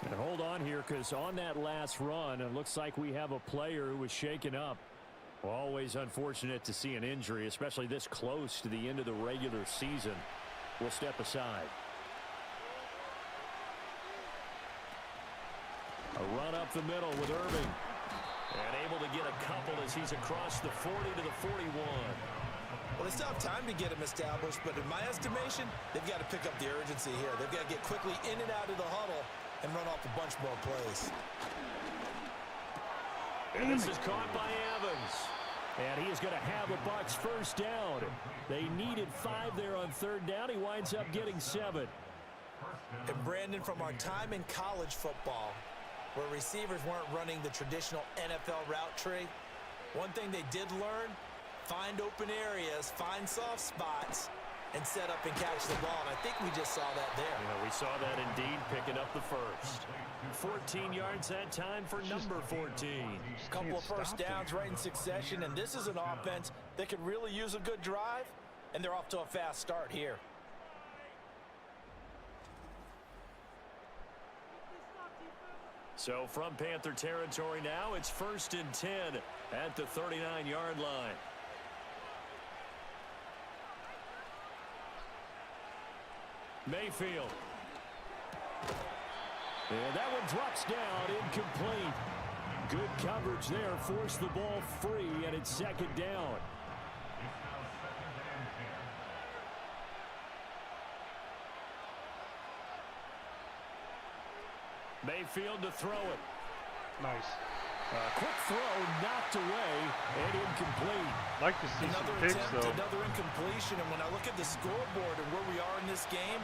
And hold on here, because on that last run, it looks like we have a player who was shaken up. Always unfortunate to see an injury, especially this close to the end of the regular season. We'll step aside. A run up the middle with Irving. And able to get a couple as he's across the 40 to the 41. Well, they still have time to get him established, but in my estimation, they've got to pick up the urgency here. They've got to get quickly in and out of the huddle and run off a bunch more plays. And this is caught by Evans. And he is going to have the Bucs first down. They needed 5 there on 3rd down. He winds up getting 7. And Brandon, from our time in college football, where receivers weren't running the traditional NFL route tree, one thing they did learn, find open areas, find soft spots, and set up and catch the ball. And I think we just saw that there. Yeah, we saw that indeed, picking up the first. 14 yards that time for number 14. A couple of first downs right in succession, and this is an offense that could really use a good drive, and they're off to a fast start here. So from Panther territory now, it's 1st and 10 at the 39-yard line. Mayfield. And that one drops down, incomplete. Good coverage there, forced the ball free, and it's 2nd down. Mayfield to throw it. Nice. Quick throw, knocked away, and incomplete. Like to see some picks, though. Another incompletion, and when I look at the scoreboard and where we are in this game,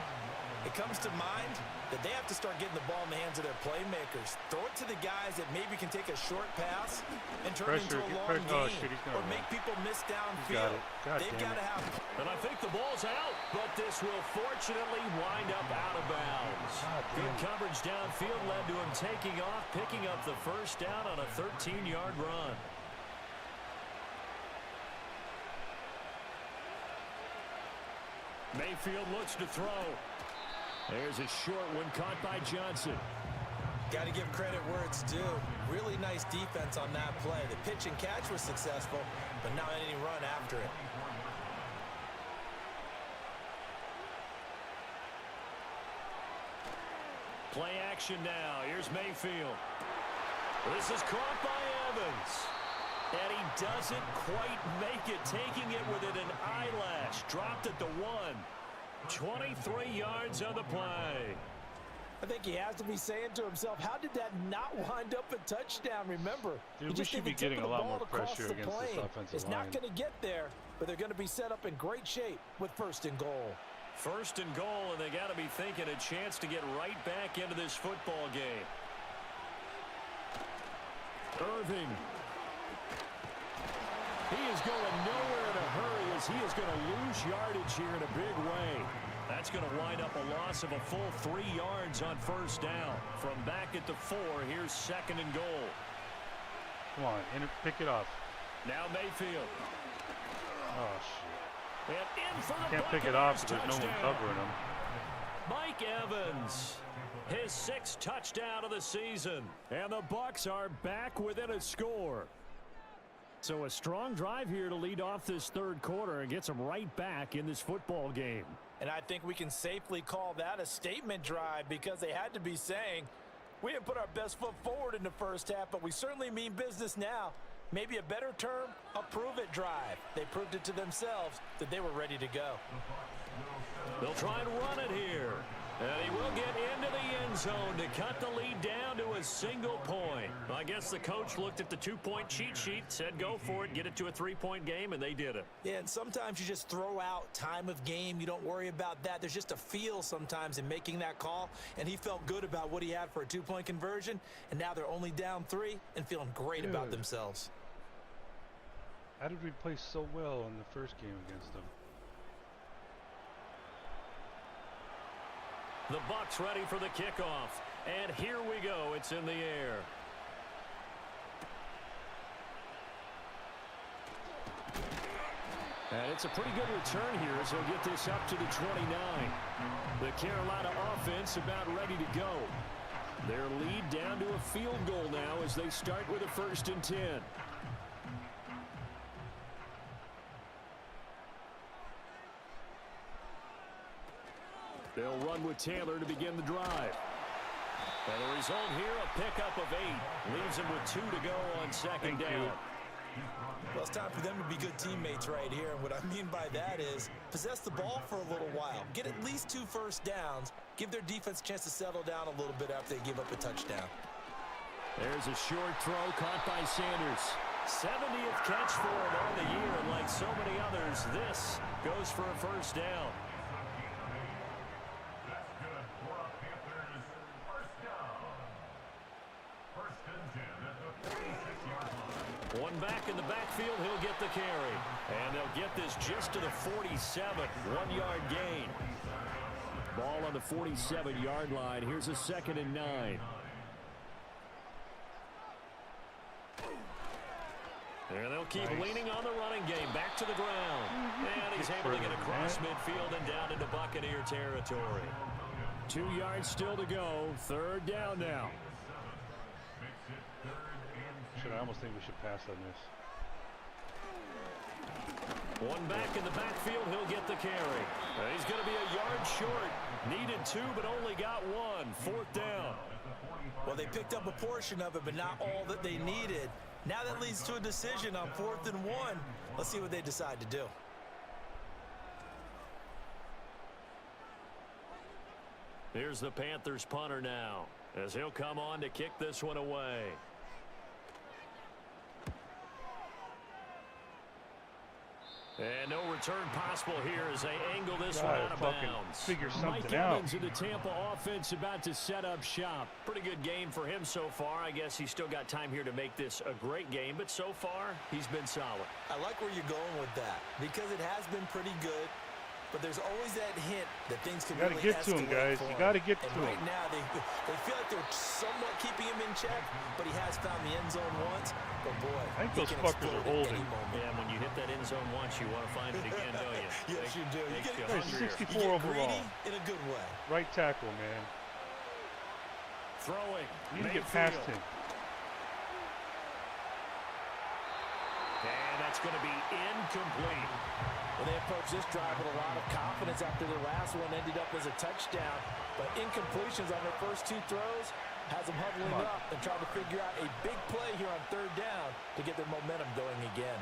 it comes to mind that they have to start getting the ball in the hands of their playmakers. Throw it to the guys that maybe can take a short pass and turn it into a long game, or make people miss downfield. They've got to have it. And I think the ball's out, but this will fortunately wind up out of bounds. Good coverage downfield led to him taking off, picking up the first down on a 13-yard run. Mayfield looks to throw. There's a short one caught by Johnson. Got to give credit where it's due. Really nice defense on that play. The pitch and catch was successful, but not any run after it. Play action now. Here's Mayfield. This is caught by Evans. And he doesn't quite make it, taking it within an eyelash. Dropped at the 1. 23 yards on the play. I think he has to be saying to himself, how did that not wind up a touchdown? Remember, dude, we should be getting a lot more pressure against this offensive line. It's not going to get there, but they're going to be set up in great shape with 1st and goal. 1st and goal, and they got to be thinking a chance to get right back into this football game. Irving. He is going nowhere in a hurry as he is going to lose yardage here in a big way. That's going to wind up a loss of a full 3 yards on 1st down. From back at the 4, here's 2nd and goal. Come on, pick it off. Now Mayfield. Oh, shit. And in for the Can't pick it off because there's no one covering him. Mike Evans, his 6th touchdown of the season. And the Bucs are back within a score. So a strong drive here to lead off this 3rd quarter and gets them right back in this football game. And I think we can safely call that a statement drive, because they had to be saying, we didn't put our best foot forward in the 1st half, but we certainly mean business now. Maybe a better term, a prove-it drive. They proved it to themselves that they were ready to go. They'll try and run it here. And he will get into the end zone to cut the lead down to a single point. I guess the coach looked at the 2-point cheat sheet, said go for it, get it to a 3-point game, and they did it. Yeah, and sometimes you just throw out time of game. You don't worry about that. There's just a feel sometimes in making that call, and he felt good about what he had for a 2-point conversion, and now they're only down 3 and feeling great about themselves. How did we play so well in the 1st game against them? The Bucs ready for the kickoff. And here we go. It's in the air. And it's a pretty good return here as they'll get this up to the 29. The Carolina offense about ready to go. Their lead down to a field goal now as they start with a 1st and 10. They'll run with Taylor to begin the drive. And the result here, a pickup of 8. Leaves them with 2 to go on 2nd down. Well, it's time for them to be good teammates right here. And what I mean by that is possess the ball for a little while. Get at least 2 first downs. Give their defense a chance to settle down a little bit after they give up a touchdown. There's a short throw caught by Sanders. 70th catch for him on the year. And like so many others, this goes for a 1st down. One back in the backfield, he'll get the carry. And they'll get this just to the 47, 1-yard gain. Ball on the 47-yard line. Here's a 2nd and 9. And they'll keep leaning on the running game. Back to the ground. And he's able to get across midfield and down into Buccaneer territory. 2 yards still to go. 3rd down now. I almost think we should pass on this. One back in the backfield, he'll get the carry. He's going to be a yard short. Needed 2, but only got 1. 4th down. Well, they picked up a portion of it, but not all that they needed. Now that leads to a decision on 4th and 1. Let's see what they decide to do. Here's the Panthers punter now. as he'll come on to kick this one away. And no return possible here as they angle this one out of bounds. Figure something Mike out. Evans of the Tampa offense about to set up shop. Pretty good game for him so far. I guess he's still got time here to make this a great game, but so far he's been solid. I like where you're going with that because it has been pretty good. But there's always that hint that things can really get to him, guys. You got to get to him. Right now, they feel like they're somewhat keeping him in check, but he has found the end zone once. But boy, I think those fuckers are holding. Yeah, when you hit that end zone once, you want to find it again, don't you? Yes, you do. You get 64 overall. In a good way. Right tackle, man. Throwing. You need to get past him. And that's going to be incomplete. Well, they approached this drive with a lot of confidence after their last one ended up as a touchdown. But incompletions on their first two throws has them huddling up and trying to figure out a big play here on third down to get their momentum going again.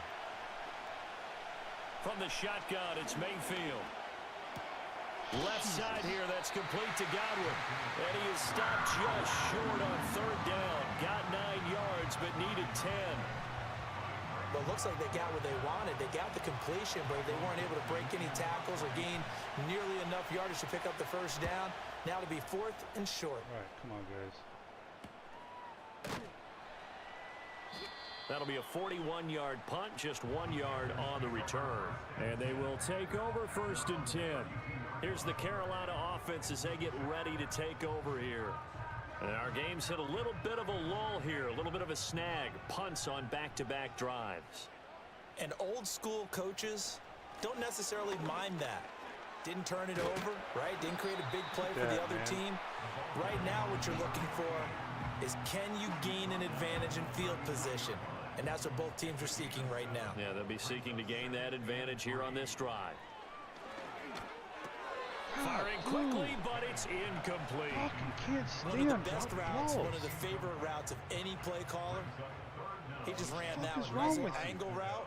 From the shotgun, it's Mayfield. Left side here, that's complete to Godwin. And he is stopped just short on third down. Got 9 yards, but needed 10. But it looks like they got what they wanted. They got the completion, but they weren't able to break any tackles or gain nearly enough yardage to pick up the first down. Now to be 4th and short. All right, come on, guys. That'll be a 41-yard punt, just 1 yard on the return. And they will take over 1st and 10. Here's the Carolina offense as they get ready to take over here. And our game's hit a little bit of a lull here, a little bit of a snag. Punts on back-to-back drives. And old school coaches don't necessarily mind that. Didn't turn it over, right? Didn't create a big play for the other team. Right now what you're looking for is can you gain an advantage in field position? And that's what both teams are seeking right now. Yeah, they'll be seeking to gain that advantage here on this drive. Firing quickly, but it's incomplete. Can't stand one of the best routes, one of the favorite routes of any play caller. He just ran that one. Nice little angle route.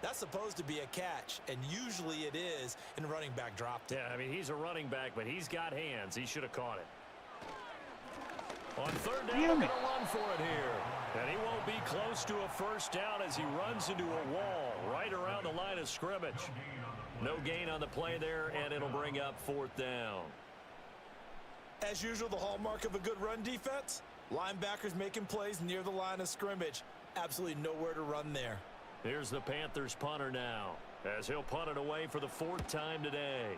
That's supposed to be a catch, and usually it is, and the running back dropped it. Yeah, I mean, he's a running back, but he's got hands. He should have caught it. On third down, they're going to run for it here. And he won't be close to a first down as he runs into a wall right around the line of scrimmage. No gain on the play there, and it'll bring up 4th down. As usual, the hallmark of a good run defense, linebackers making plays near the line of scrimmage. Absolutely nowhere to run there. Here's the Panthers punter now, as he'll punt it away for the 4th time today.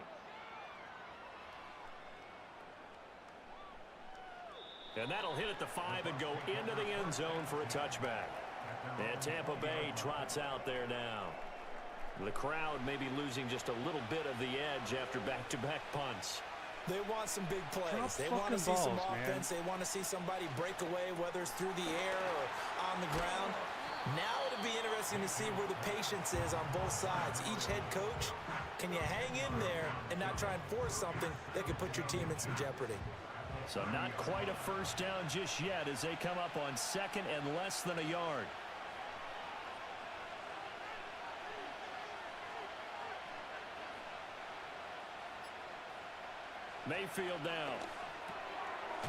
And that'll hit at the 5 and go into the end zone for a touchback. And Tampa Bay trots out there now. The crowd may be losing just a little bit of the edge after back-to-back punts. They want some big plays. They want to see some offense. They want to see somebody break away, whether it's through the air or on the ground. Now it'll be interesting to see where the patience is on both sides. Each head coach, can you hang in there and not try and force something that could put your team in some jeopardy? So not quite a first down just yet as they come up on 2nd and less than a yard. Mayfield down.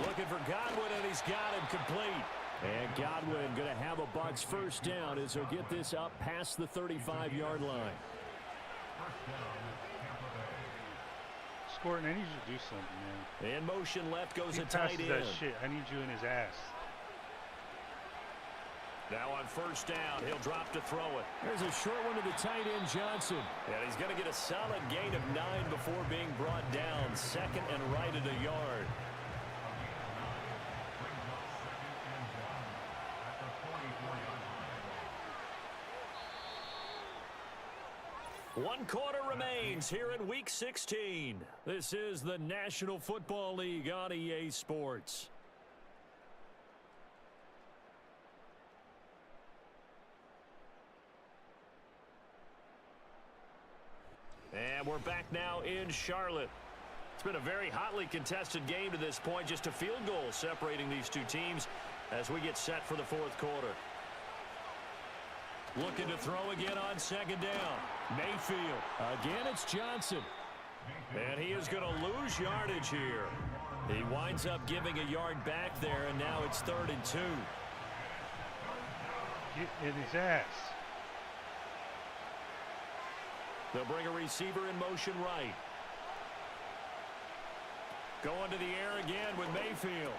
Looking for Godwin, and he's got him complete. And Godwin going to have a Bucs first down as he'll get this up past the 35-yard line. Scoring, I need you to do something, man. In motion left goes a He tight end. passes that shit. I need you in his ass. Now on first down, he'll drop to throw it. There's a short one to the tight end, Johnson. And he's going to get a solid gain of 9 before being brought down. 2nd and right at a yard. One quarter remains here in Week 16. This is the National Football League on EA Sports. And we're back now in Charlotte. It's been a very hotly contested game to this point. Just a field goal separating these two teams as we get set for the 4th quarter. Looking to throw again on 2nd down. Mayfield. Again, it's Johnson. And he is going to lose yardage here. He winds up giving a yard back there, and now it's 3rd and 2. Get in his ass. They'll bring a receiver in motion right. Going to the air again with Mayfield.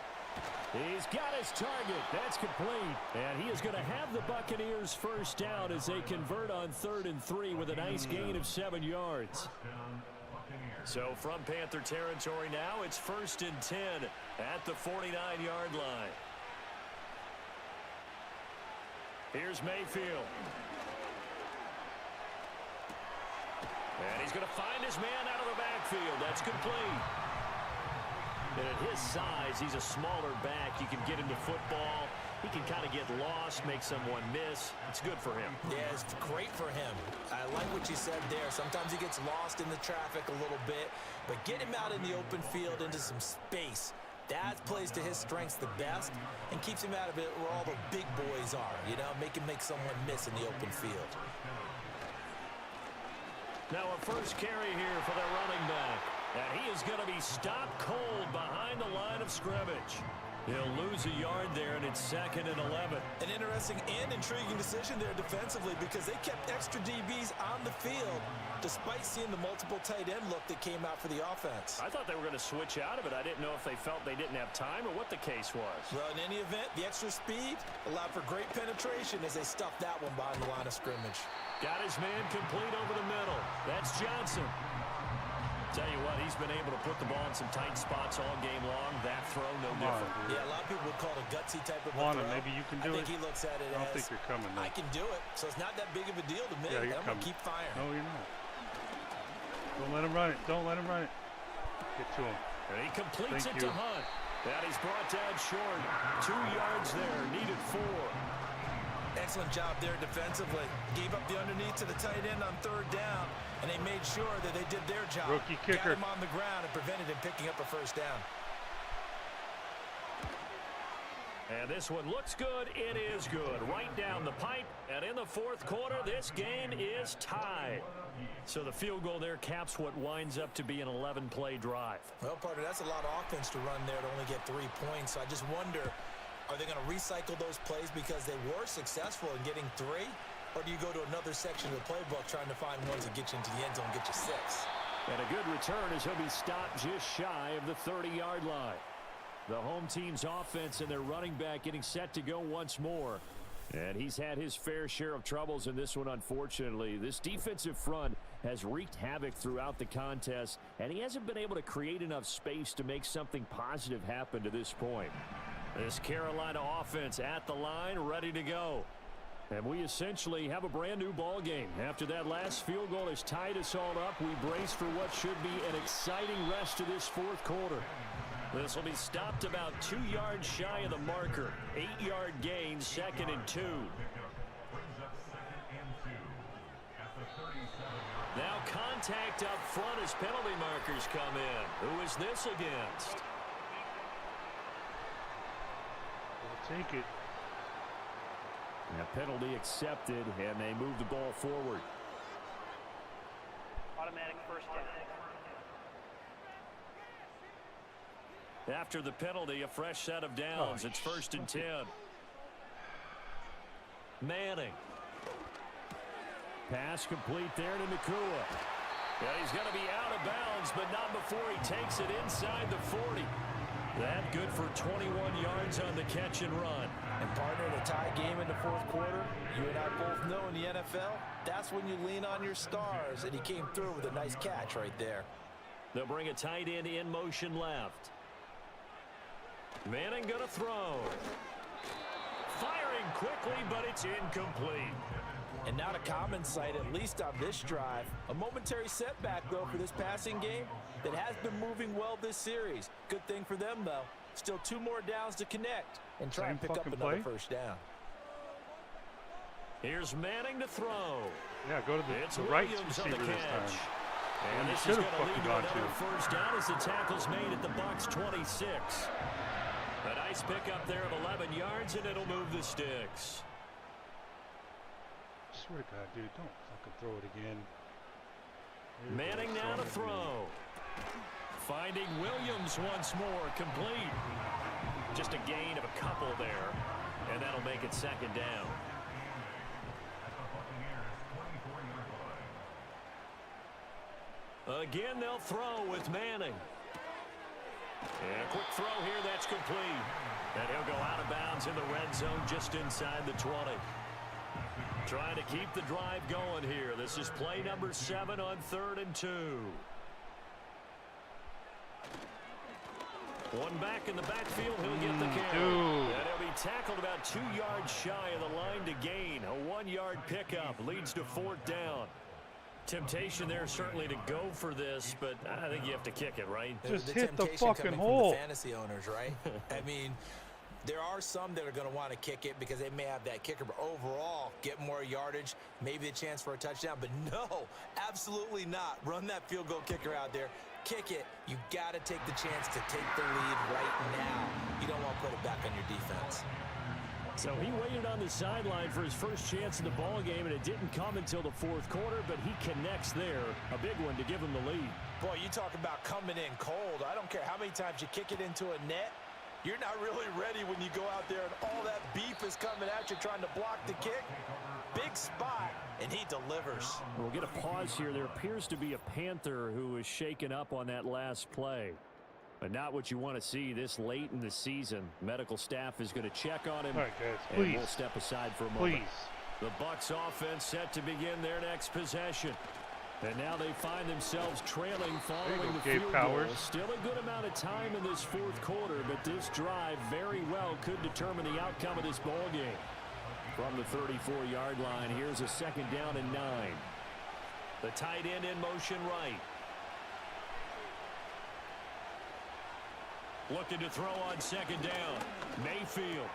He's got his target. That's complete. And he is going to have the Buccaneers first down as they convert on 3rd and 3 with a nice gain of 7 yards. So from Panther territory now, it's 1st and 10 at the 49-yard line. Here's Mayfield. And he's going to find his man out of the backfield. That's complete. And at his size, he's a smaller back. You can get him to football. He can kind of get lost, make someone miss. It's good for him. Yeah, it's great for him. I like what you said there. Sometimes he gets lost in the traffic a little bit, but get him out in the open field into some space. That plays to his strengths the best and keeps him out of it where all the big boys are, you know, make him make someone miss in the open field. Now a first carry here for their running back. And he is going to be stopped cold behind the line of scrimmage. He'll lose a yard there, and it's 2nd and 11. An interesting and intriguing decision there defensively because they kept extra DBs on the field despite seeing the multiple tight end look that came out for the offense. I thought they were going to switch out of it. I didn't know if they felt they didn't have time or what the case was. Well, in any event, the extra speed allowed for great penetration as they stuffed that one behind the line of scrimmage. Got his man complete over the middle. That's Johnson. Tell you what, he's been able to put the ball in some tight spots all game long. That throw, no different. Yeah, a lot of people would call it a gutsy type of Juana, throw. maybe you can do it. I think he looks at it I don't as, think you're coming, though. I can do it, so it's not that big of a deal to me. Yeah, you're I'm coming. going to keep firing. No, you're not. Don't let him run it. Don't let him run it. Get to him. And he completes Thank it you. to Hunt. And he's brought down short. 2 yards there, needed 4. Excellent job there defensively. Gave up the underneath to the tight end on 3rd down, and they made sure that they did their job. Rookie kicker. Got him on the ground and prevented him picking up a first down. And this one looks good. It is good. Right down the pipe. And in the 4th quarter, this game is tied. So the field goal there caps what winds up to be an 11-play drive. Well, partner, that's a lot of offense to run there to only get 3 points. So I just wonder, are they going to recycle those plays because they were successful in getting 3? Or do you go to another section of the playbook trying to find ones that get you into the end zone and get you 6? And a good return as he'll be stopped just shy of the 30-yard line. The home team's offense and their running back getting set to go once more. And he's had his fair share of troubles in this one, unfortunately. This defensive front has wreaked havoc throughout the contest, and he hasn't been able to create enough space to make something positive happen to this point. This Carolina offense at the line, ready to go. And we essentially have a brand-new ball game. After that last field goal has tied us all up, we brace for what should be an exciting rest of this 4th quarter. This will be stopped about 2 yards shy of the marker. 8-yard gain, 2nd and 2. Now contact up front as penalty markers come in. Who is this against? We'll take it. A penalty accepted, and they move the ball forward. Automatic first down. After the penalty, a fresh set of downs. It's 1st and 10. Manning. Pass complete there to Nakua. Yeah, he's going to be out of bounds, but not before he takes it inside the 40. That good for 21 yards on the catch and run. And partner, in a tie game in the 4th quarter, you and I both know in the NFL, that's when you lean on your stars, and he came through with a nice catch right there. They'll bring a tight end in motion left. Manning going to throw. Firing quickly, but it's incomplete. And not a common sight, at least on this drive. A momentary setback, though, for this passing game that has been moving well this series. Good thing for them, though. Still 2 more downs to connect and try and pick up another first down. Here's Manning to throw. Yeah, go to the right receiver this time. And you this should is have going to lead fucking to gone another to. first down as the tackle's made at the Bucs 26. A nice pickup there of 11 yards, and it'll move the sticks. I swear to God, dude, don't fucking throw it again. Manning now to throw. Finding Williams once more, complete. Just a gain of a couple there, and that'll make it second down. Again, they'll throw with Manning. And a quick throw here, that's complete. And he'll go out of bounds in the red zone just inside the 20. Trying to keep the drive going here. This is play number 7 on 3rd and 2. One back in the backfield, he'll get the carry. And he'll be tackled about 2 yards shy of the line to gain. A 1-yard pickup leads to 4th down. Temptation there certainly to go for this, but I think you have to kick it, right? Just the hit the fucking from hole. The fantasy owners, right? I mean, there are some that are going to want to kick it because they may have that kicker, but overall, get more yardage, maybe a chance for a touchdown. But no, absolutely not. Run that field goal kicker out there. Kick it. You got to take the chance to take the lead right now. You don't want to put it back on your defense. So he waited on the sideline for his first chance in the ball game, and it didn't come until the 4th quarter, but he connects there. A big one to give him the lead. Boy, you talk about coming in cold. I don't care how many times you kick it into a net. You're not really ready when you go out there and all that beef is coming at you trying to block the kick. Big spot, and he delivers. We'll get a pause here. There appears to be a Panther who was shaken up on that last play. But not what you want to see this late in the season. Medical staff is going to check on him. All right, guys, and please. We'll step aside for a moment. Please. The Bucs offense set to begin their next possession. And now they find themselves trailing following the field goal. Still a good amount of time in this 4th quarter, but this drive very well could determine the outcome of this ball game. From the 34-yard line, here's a 2nd down and 9. The tight end in motion right. Looking to throw on 2nd down. Mayfield.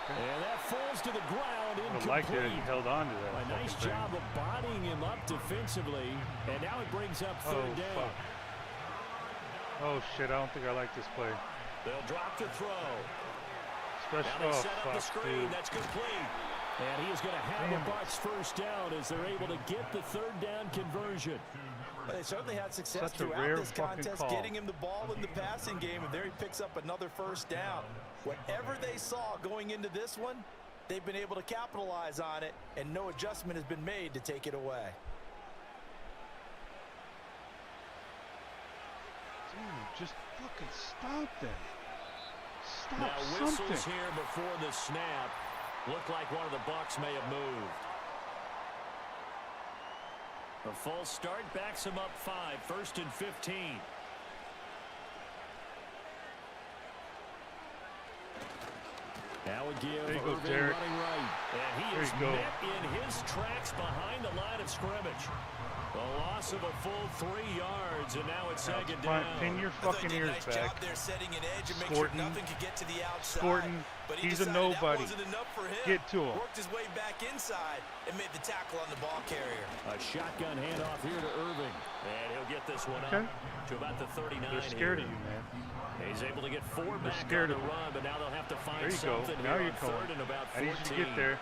And that falls to the ground incomplete. I like that he held on to that. A nice job of bodying him up defensively. And now it brings up 3rd down. Fuck. Oh, shit. I don't think I like this play. They'll drop the throw. Special. Now they set up the screen. That's complete. And he is going to have the Bucs first down as they're able to get the 3rd down conversion. Well, they certainly had success Such a throughout rare this contest, call. getting him the ball in the passing game, and there he picks up another 1st down. Whatever they saw going into this one, they've been able to capitalize on it, and no adjustment has been made to take it away. Dude, just fucking stop them. Stop now whistles something. here before the snap. Looked like one of the Bucs may have moved. A false start backs him up 5. 1st and 15. Now a give. There you go, Irving Derek. running right. And he is met in his tracks behind the line of scrimmage. A loss of a full 3 yards, and now it's 2nd down. Pin your fucking ears nice back. Job there setting an edge and make sure nothing could get to the outside. Scorton, but he he's a decided nobody. That wasn't enough for him. Get to him. Worked his way back inside and made the tackle on the ball carrier. A shotgun handoff here to Irving. And he'll get this one up to about the 39. They're scared of you, man. He's able to get 4 back scared on the of run, but now they'll have to find There you go. something Now here you're on going. 3rd and about 14. I need you to get there.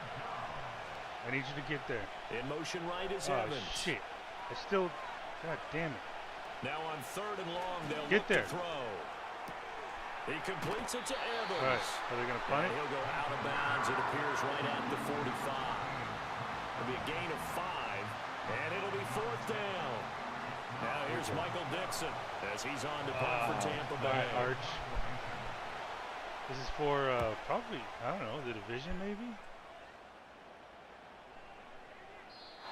I need you to get there. In motion right is Oh, Evans. shit. I still... God damn it. Now on 3rd and long, they'll Get look there. to throw. He completes it to Evans. All right. Are they going to punt it? He'll go out of bounds. It appears right at the 45. It'll be a gain of 5, and it'll be 4th down. Now here's Michael Dixon as he's on to punt for Tampa Bay. All right, Arch. This is for probably, I don't know, the division maybe?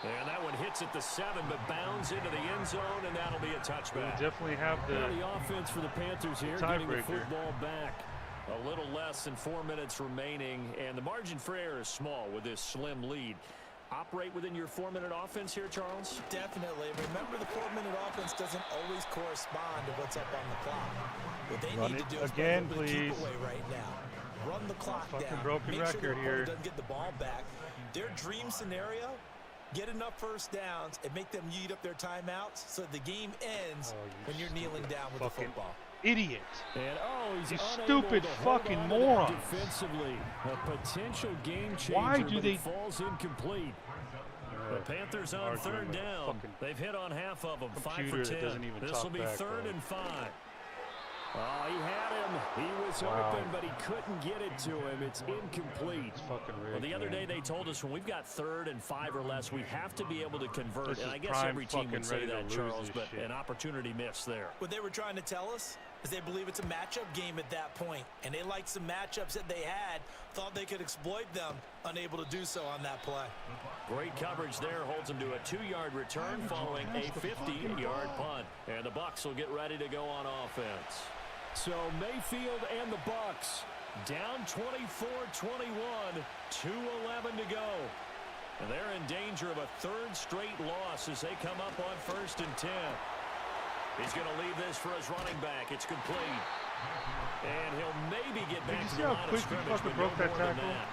And that one hits at the 7, but bounds into the end zone, and that'll be a touchback. We'll definitely have the offense for the Panthers here, getting the football back. A little less than 4 minutes remaining, and the margin for error is small with this slim lead. Operate within your 4-minute offense here, Charles? Definitely. Remember, the 4-minute offense doesn't always correspond to what's up on the clock. What they need to do is again, keep please. away right now. Run the clock Fucking down. broken Make sure record the here. opponent doesn't get the ball back. Their dream scenario, get enough 1st downs and make them eat up their timeouts so the game ends when you're kneeling down with the football. Idiot. And he's you unable stupid to hold fucking on moron. Defensively, a potential game changer, Why do but they it falls incomplete. The Panthers on third down. They've hit on half of them, 5 for 10. This will be third and 5. Oh, he had him. He was open, but he couldn't get it to him. It's incomplete. It's fucking rigged, well, the other day they told us when we've got third and 5 or less, we have to be able to convert. And I guess every team would say that, Charles, but an opportunity missed there. What they were trying to tell us is they believe it's a matchup game at that point, and they liked some matchups that they had, thought they could exploit them, unable to do so on that play. Great coverage there, holds them to a 2-yard return following a 50-yard punt. And the Bucs will get ready to go on offense. So Mayfield and the Bucs down 24-21, 2:11 to go. And they're in danger of a third straight loss as they come up on 1st and 10. He's going to leave this for his running back. It's complete. And he'll maybe get back to the line of scrimmage, but no more than that.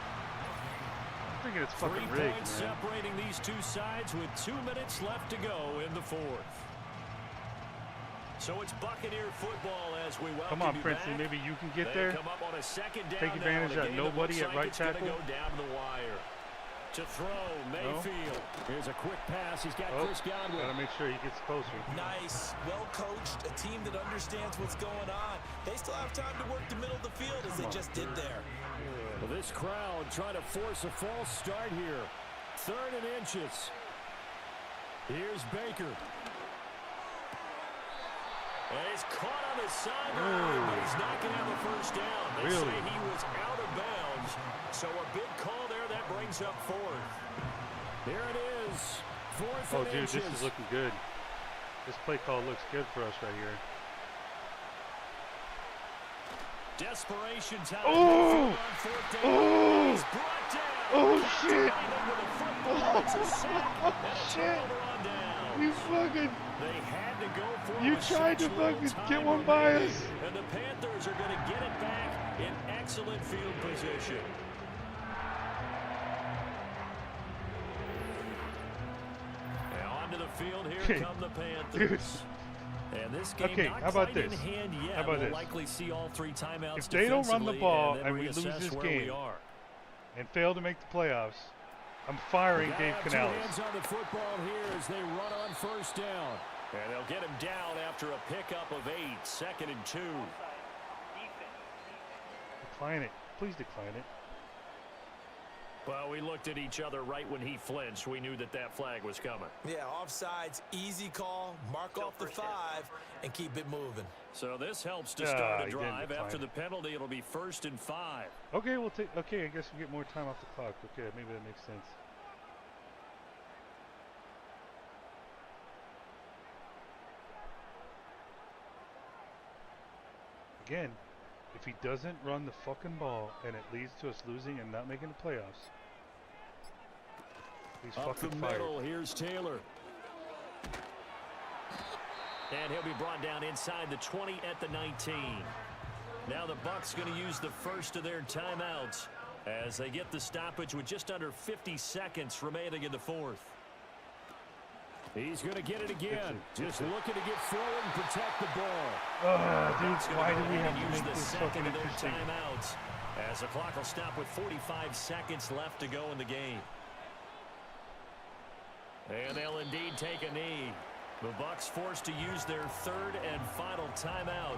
I'm thinking it's fucking 3 rigged, points man. separating these two sides with 2 minutes left to go in the 4th. So it's Buccaneer football as we welcome Come on, you Princey, back. maybe you can get They there. come up on a 2nd down. Take advantage of that nobody at right tackle. Go down to the wire. To throw, Mayfield. Here's a quick pass. He's got Chris Godwin. Gotta make sure he gets closer. Nice, well coached, a team that understands what's going on. They still have time to work the middle of the field as they just did there. Well, this crowd trying to force a false start here. 3rd and inches. Here's Baker. And he's caught on the sideline, but he's not going to have a first down. They say he was out of bounds. So a big call there that brings up 4th. There it is. 4th Oh, and dude, inches. this is looking good. This play call looks good for us right here. Desperation time. Oh! Oh! He's brought down. Oh, shit! Oh, shit! You fucking... They had to go for You tried to fucking get one by us. And the Panthers are going to get it back in excellent field position. And onto the field here come the Panthers. And this game not how about quite this? in hand yet. How about we'll this? likely see all 3 timeouts If they don't run the ball and and we lose reassess this where we game are. and fail to make the playoffs, I'm firing Dave Canales. 2 hands on the football here as they run on 1st down. And they'll get him down after a pickup of 8, 2nd and 2. Decline it. Please decline it. Well, we looked at each other right when he flinched. We knew that that flag was coming. Yeah, offsides, easy call, mark off the 5, and keep it moving. So this helps to start a he didn't drive. decline After it. the penalty, it'll be 1st and 5. Okay, we'll take. Okay, I guess we get more time off the clock. Okay, maybe that makes sense. Again, if he doesn't run the fucking ball and it leads to us losing and not making the playoffs, he's Up fucking the fired. middle, here's Taylor. And he'll be brought down inside the 20 at the 19. Now the Bucs going to use the first of their timeouts as they get the stoppage with just under 50 seconds remaining in the 4th. He's going to get it again. Just looking to get forward and protect the ball. Dude, why do we have to use make the this second fucking of their interesting? timeouts as the clock will stop with 45 seconds left to go in the game. And they'll indeed take a knee. The Bucs forced to use their 3rd and final timeout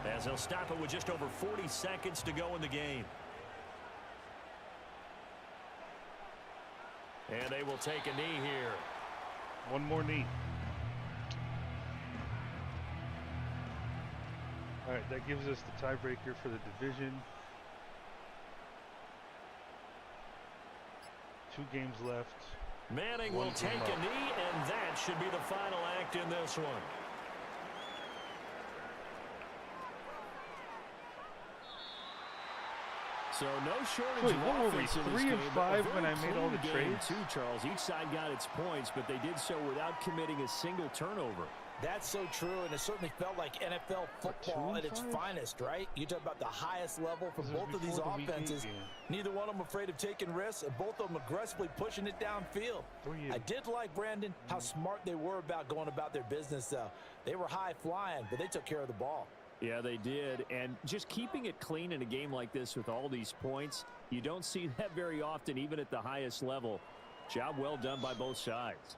as they'll stop it with just over 40 seconds to go in the game. And they will take a knee here. One more knee. All right, that gives us the tiebreaker for the division. 2 games left. Manning One will take game a up. knee, and that should be the final act in this one. So no shortage Wait, of what were we, offense in this 3 and game, but 5 a when very I made all the clean game trades? too, Charles. Each side got its points, but they did so without committing a single turnover. That's so true, and it certainly felt like NFL football at its finest, right? You talk about the highest level for This was both of these before the Week 8 offenses. game. Neither one of them afraid of taking risks, and both of them aggressively pushing it downfield. I did like, Brandon, how smart they were about going about their business, though. They were high-flying, but they took care of the ball. Yeah, they did. And just keeping it clean in a game like this with all these points, you don't see that very often, even at the highest level. Job well done by both sides.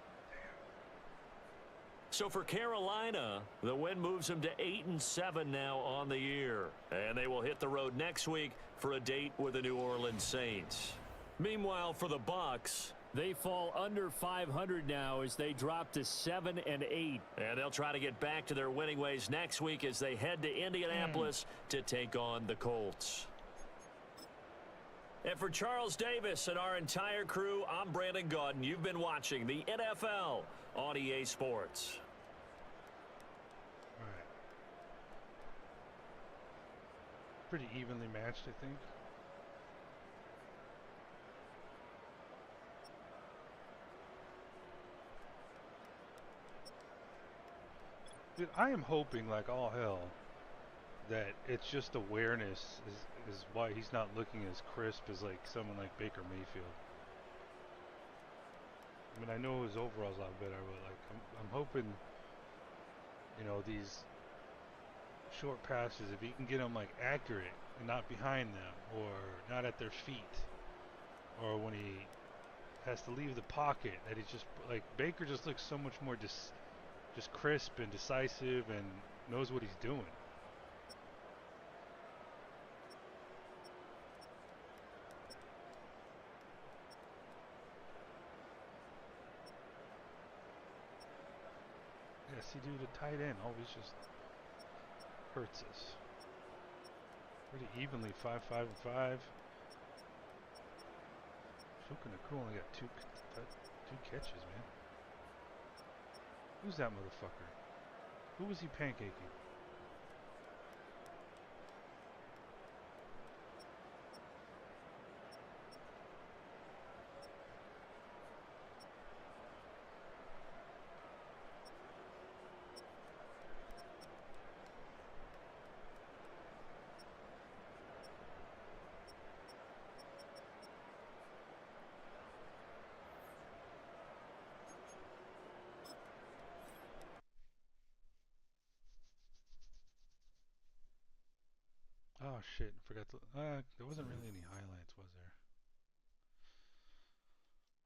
So for Carolina, the win moves them to 8-7 now on the year. And they will hit the road next week for a date with the New Orleans Saints. Meanwhile, for the Bucs, they fall under 500 now as they drop to 7-8. And they'll try to get back to their winning ways next week as they head to Indianapolis to take on the Colts. And for Charles Davis and our entire crew, I'm Brandon Gaudin. You've been watching the NFL on EA Sports. All right. Pretty evenly matched, I think. Dude, I am hoping like all hell that it's just awareness is why he's not looking as crisp as like someone like Baker Mayfield. I mean, I know his overall's a lot better, but like I'm hoping, you know, these short passes, if he can get them like accurate and not behind them or not at their feet, or when he has to leave the pocket, that he's just like Baker just looks so much more just crisp and decisive and knows what he's doing. Yeah, see, dude, the tight end always just hurts us. Pretty evenly, 5, 5, and 5. Fucking cool, only got two catches, man. Who's that motherfucker? Who was he pancaking? Oh shit, forgot to there wasn't really any highlights, was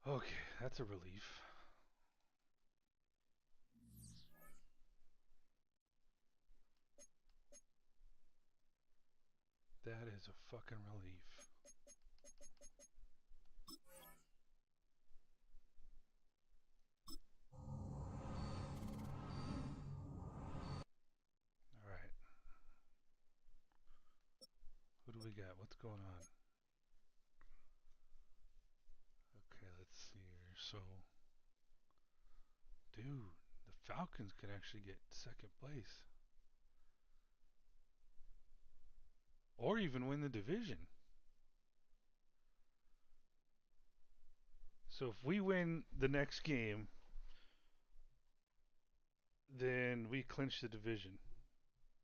there? Okay, that's a relief. That is a fucking relief. Alright. Who do we got? What's going on? Okay, let's see here. So, dude, the Falcons could actually get second place. Or even win the division. So if we win the next game, then we clinch the division.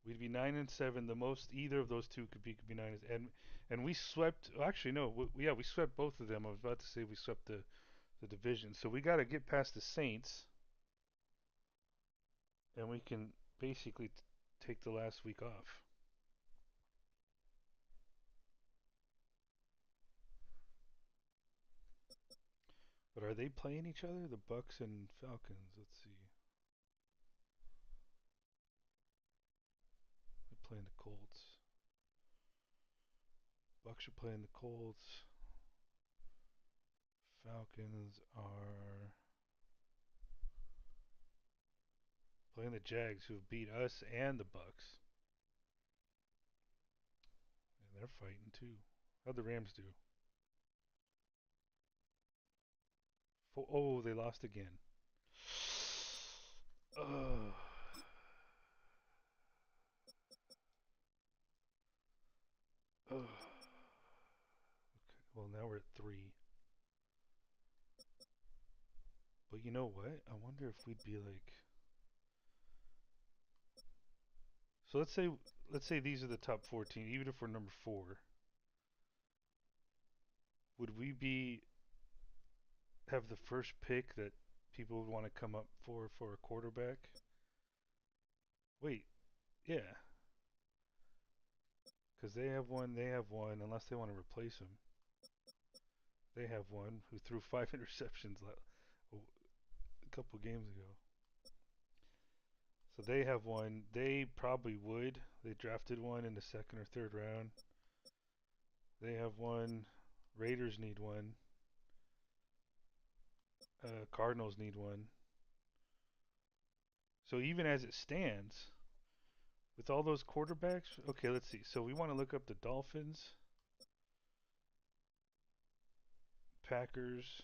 We'd be 9-7. The most either of those two could be 9. And we swept. Actually, no. We swept both of them. I was about to say we swept the division. So we got to get past the Saints, and we can basically take the last week off. But are they playing each other? The Bucks and Falcons. Let's see. They're playing the Colts. Bucks are playing the Colts. Falcons are playing the Jags, who have beat us and the Bucks. And they're fighting too. How'd the Rams do? Oh, they lost again. Ugh. Ugh. Okay, well, now we're at 3. But you know what? I wonder if we'd be like. So let's say these are the top 14. Even if we're number 4, would we have the first pick that people would want to come up for a quarterback? Wait, yeah, because they have one, unless they want to replace him. They have one who threw 5 interceptions a couple games ago. So they have one. They probably would. They drafted one in the second or third round. They have one. Raiders need one. Cardinals need one. So even as it stands, with all those quarterbacks, okay, let's see. So we want to look up the Dolphins, Packers,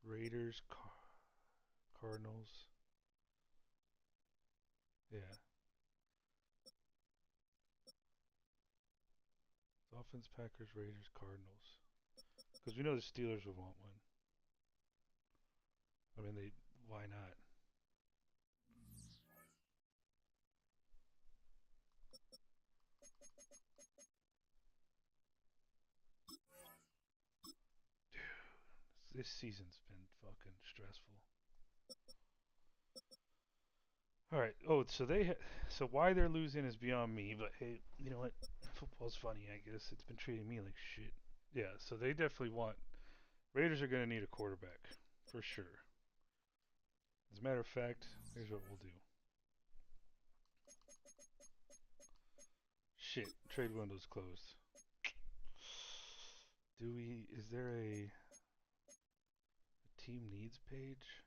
Raiders, Cardinals. Yeah. Dolphins, Packers, Raiders, Cardinals. Because we know the Steelers would want one. I mean, why not? Dude, this season's been fucking stressful. All right. Oh, so why they're losing is beyond me. But hey, you know what? Football's funny, I guess. It's been treating me like shit. Yeah. So they definitely want. Raiders are gonna need a quarterback for sure. As a matter of fact, here's what we'll do. Shit, trade window's closed. Is there a team needs page?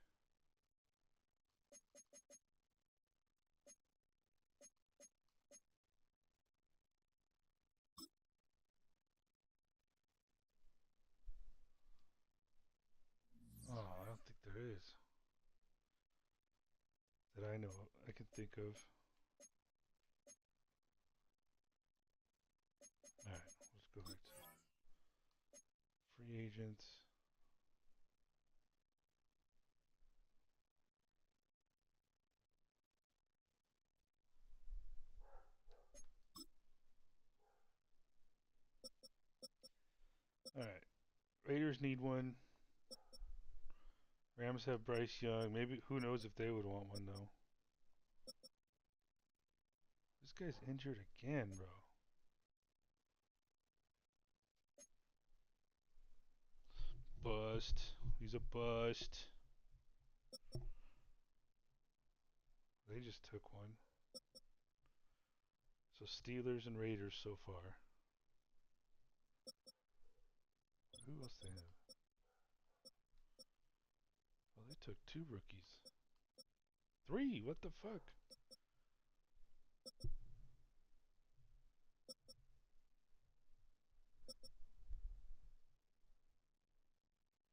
Oh, I don't think there is. That I know, I can think of. Alright, let's go back to free agents. Alright, Raiders need one. Rams have Bryce Young. Maybe, who knows if they would want one though. This guy's injured again, bro. Bust. He's a bust. They just took one. So Steelers and Raiders so far. Who else they have? Oh, they took 2 rookies. 3? What the fuck?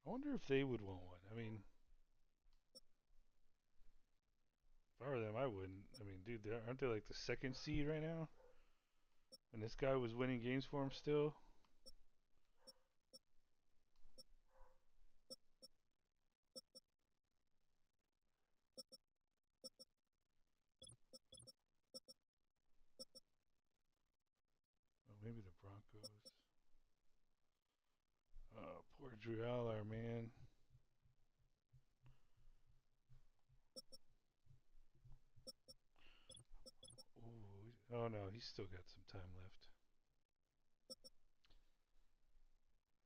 I wonder if they would want one. I mean, if I were them, I wouldn't. I mean, dude, aren't they like the 2nd seed right now? And this guy was winning games for him still. Oh, maybe the Broncos. Oh, poor Drew Aller, man. Ooh, oh no, he's still got some time left.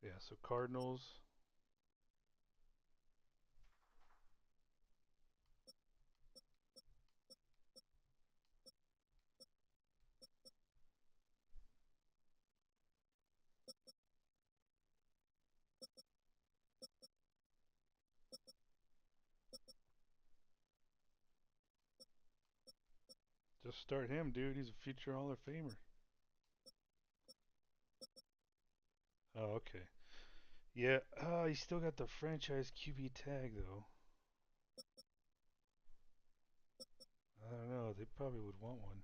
Yeah, so Cardinals. Just start him, dude. He's a future Hall of Famer. Oh, okay. Yeah, he's still got the franchise QB tag, though. I don't know. They probably would want one.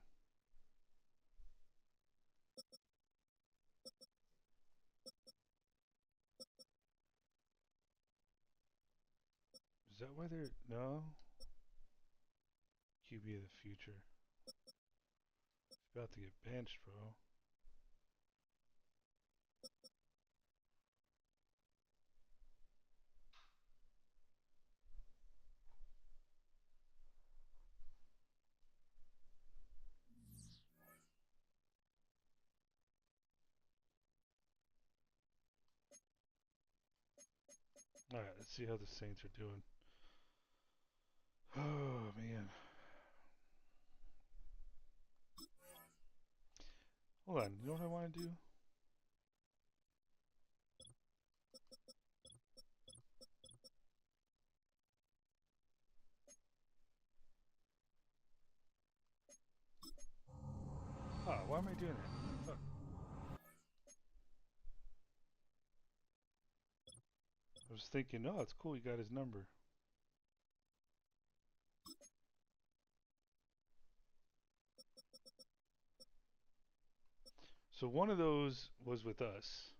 Is that why they're... No? QB of the future. He's about to get benched, bro. All right, let's see how the Saints are doing. Oh man. Hold on. You know what I want to do? Ah, why am I doing that? Fuck. I was thinking, oh, it's cool. You got his number. So one of those was with us.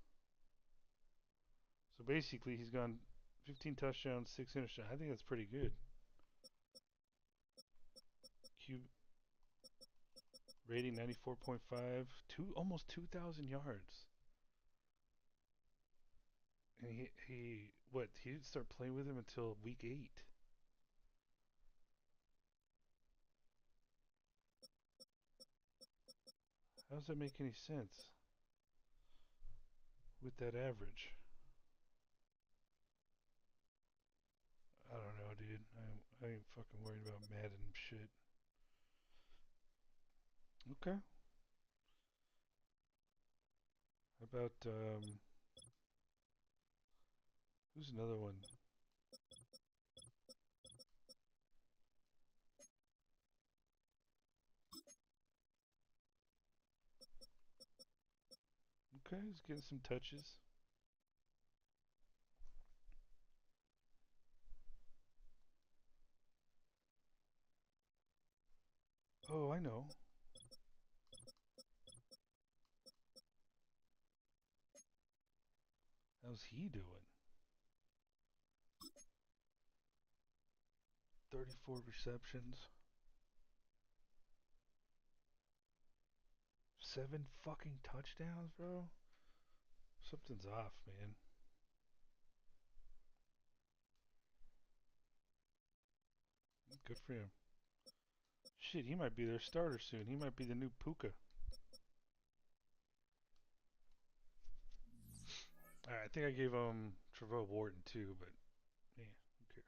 So basically, he's gone 15 touchdowns, 6 interceptions. I think that's pretty good. Q rating 94.5, almost 2,000 yards. And he didn't start playing with him until week 8. How does that make any sense with that average? I don't know, dude. I ain't fucking worried about Madden shit. Okay. How about who's another one? Okay, he's getting some touches. Oh, I know. How's he doing? 34 receptions. 7 fucking touchdowns, bro? Something's off, man. Good for him. Shit, he might be their starter soon. He might be the new Puka. Alright, I think I gave him Trevor Wharton too, but yeah, who cares?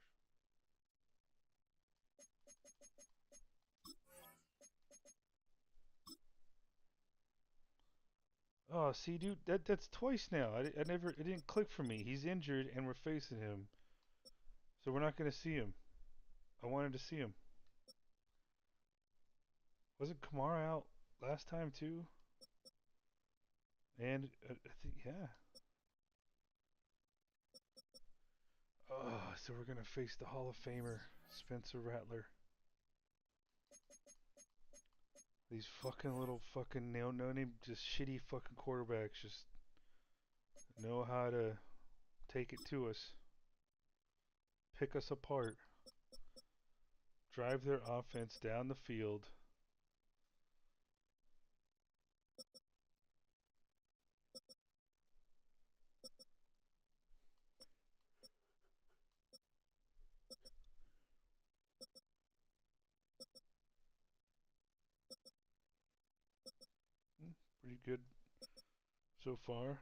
Oh, see, dude, that's twice now. It didn't click for me. He's injured, and we're facing him, so we're not gonna see him. I wanted to see him. Wasn't Kamara out last time too? And I think yeah. Oh, so we're gonna face the Hall of Famer Spencer Rattler. These fucking little fucking no name, just shitty fucking quarterbacks just know how to take it to us, pick us apart, drive their offense down the field. Pretty good so far.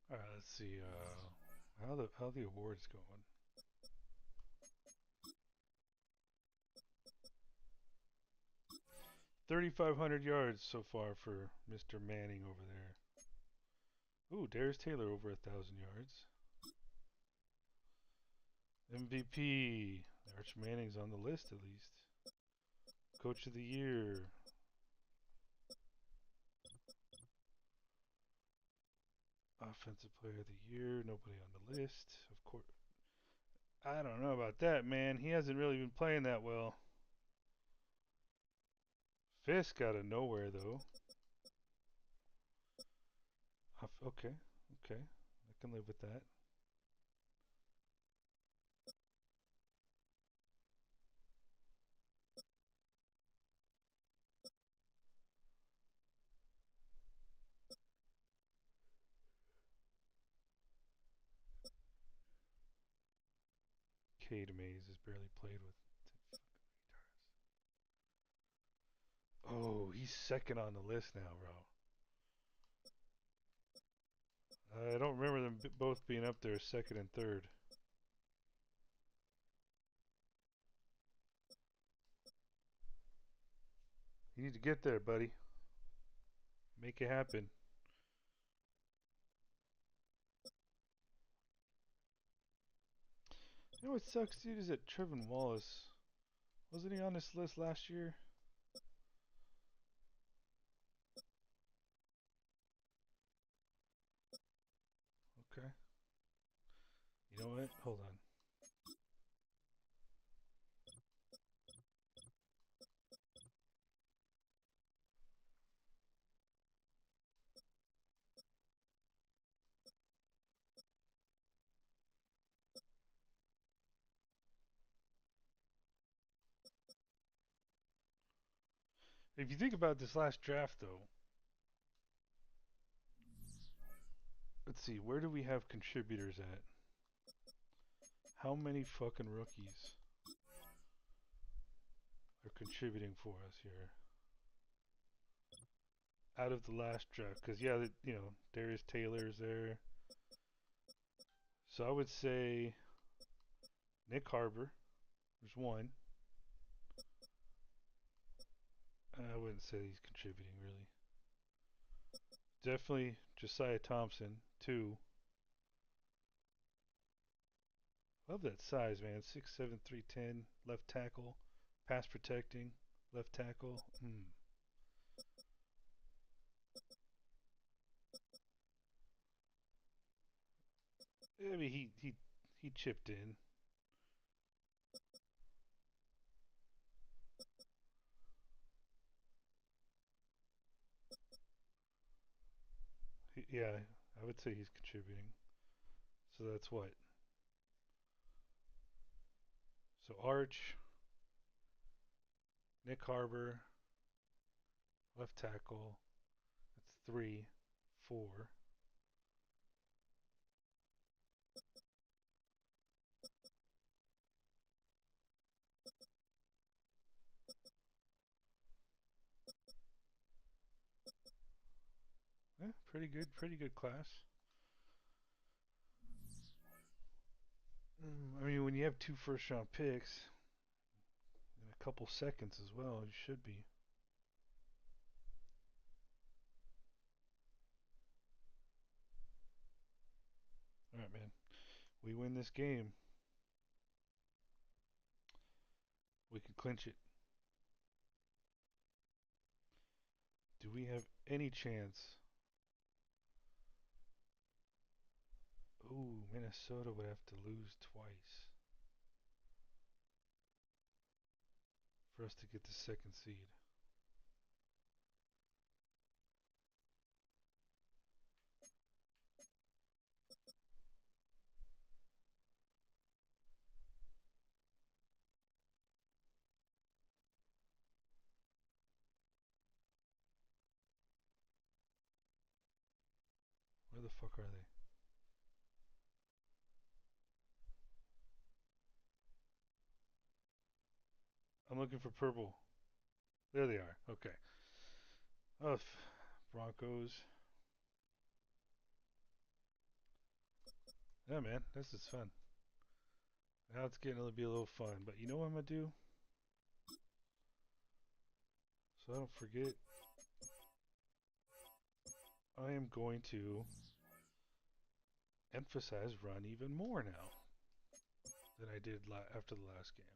All right, let's see how the awards going. $3,500 yards so far for Mr. Manning over there. Ooh, Darius Taylor over 1,000 yards. MVP. Arch Manning's on the list at least. Coach of the Year. Offensive Player of the Year. Nobody on the list. Of course. I don't know about that, man. He hasn't really been playing that well. Fisk out of nowhere, though. Okay. I can live with that. Cade Mays is barely played with. Oh, he's second on the list now, bro. I don't remember them both being up there second and third. You need to get there, buddy. Make it happen. You know what sucks, dude, is that Trevin Wallace, wasn't he on this list last year? Okay. You know what? Hold on. If you think about this last draft, though, let's see, where do we have contributors at? How many fucking rookies are contributing for us here? Out of the last draft, because yeah, you know, Darius Taylor's there. So I would say Nick Harbor, there's one. I wouldn't say he's contributing really. Definitely Josiah Thompson, 2. Love that size, man. 6'7", 310, left tackle, pass protecting, left tackle. I mean, he chipped in. Yeah, I would say he's contributing. So that's what. So Arch, Nick Harbor, left tackle. That's 3, 4. Yeah, pretty good class. I mean, when you have 2 first-round picks and a couple seconds as well, you should be. All right, man. We win this game, we can clinch it. Do we have any chance? Ooh, Minnesota would have to lose twice for us to get the 2nd seed. Where the fuck are they? I'm looking for purple. There they are. Okay. Oh, Broncos. Yeah, man, this is fun. Now it's getting to be a little fun. But you know what I'm gonna do? So I don't forget. I am going to emphasize run even more now than I did after the last game.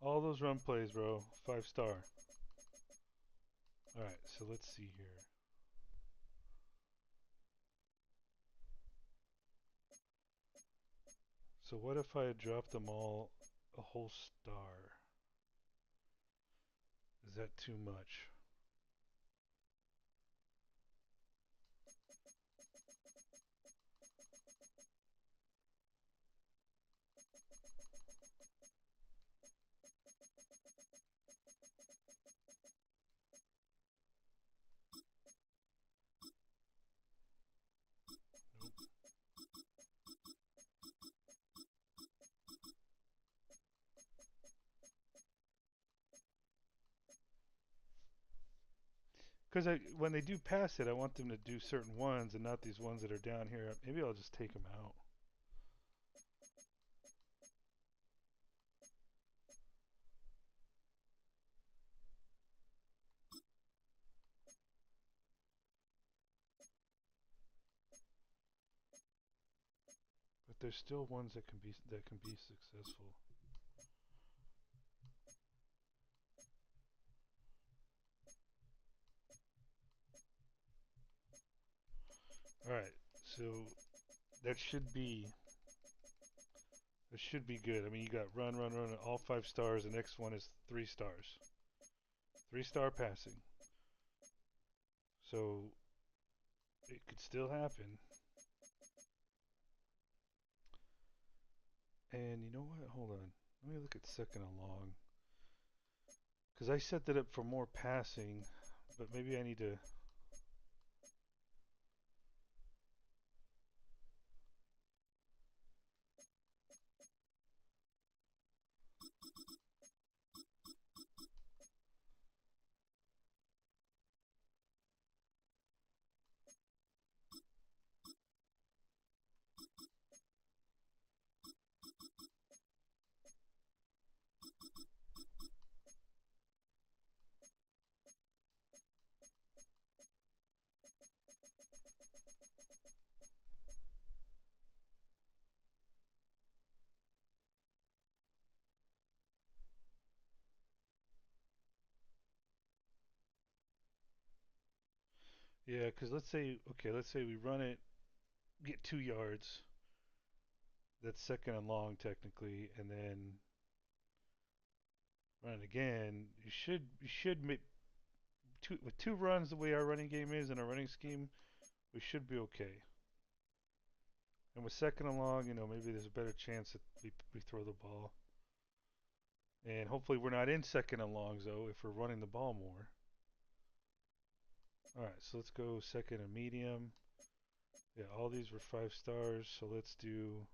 All those run plays, bro. 5-star. Alright, so let's see here. So what if I dropped them all a whole star? Is that too much? Because when they do pass it, I want them to do certain ones and not these ones that are down here. Maybe I'll just take them out. But there's still ones that can be successful. All right, so that should be good. I mean, you got run, all 5 stars. The next one is 3 stars, 3-star passing. So it could still happen. And you know what? Hold on. Let me look at second and long. Because I set that up for more passing, but maybe I need to. Yeah, because let's say we run it, get 2 yards. That's second and long technically, and then run it again. You should make with 2 runs the way our running game is and our running scheme. We should be okay. And with second and long, maybe there's a better chance that we throw the ball. And hopefully we're not in second and longs though if we're running the ball more. All right, so let's go second and medium. Yeah, all these were 5 stars, so let's do.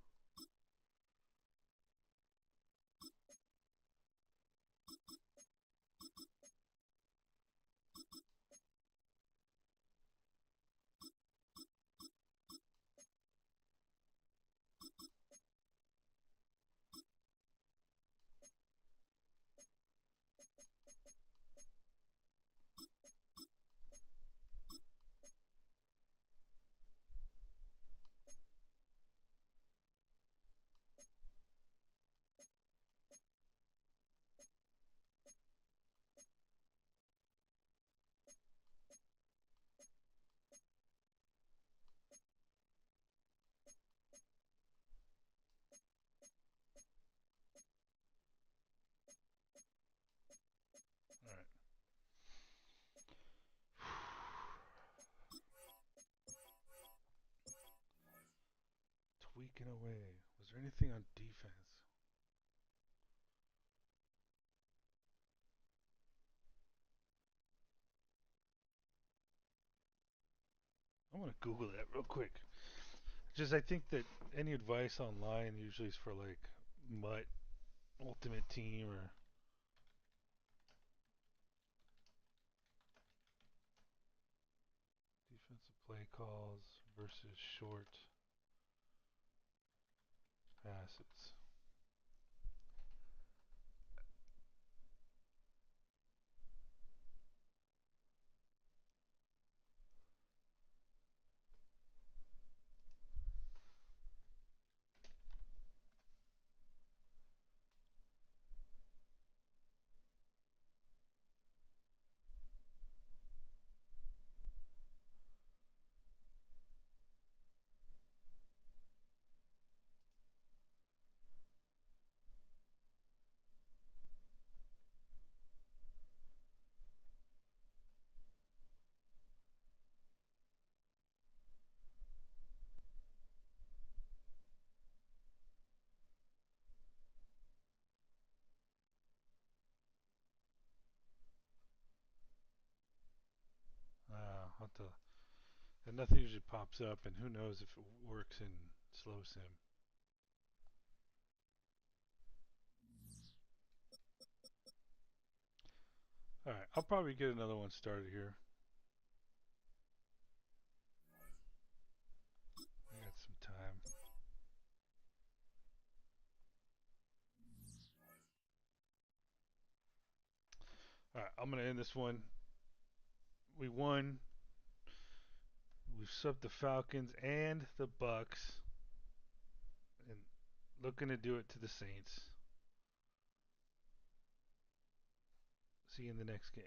All right. Tweaking away. Was there anything on defense? I'm gonna Google that real quick. Just I think that any advice online usually is for like Mutt, Ultimate Team, or defensive play calls versus short passes. What the? And nothing usually pops up, and who knows if it works in slow sim. All right, I'll probably get another one started here. All right, I'm going to end this one. We won. We've swept the Falcons and the Bucks. And looking to do it to the Saints. See you in the next game.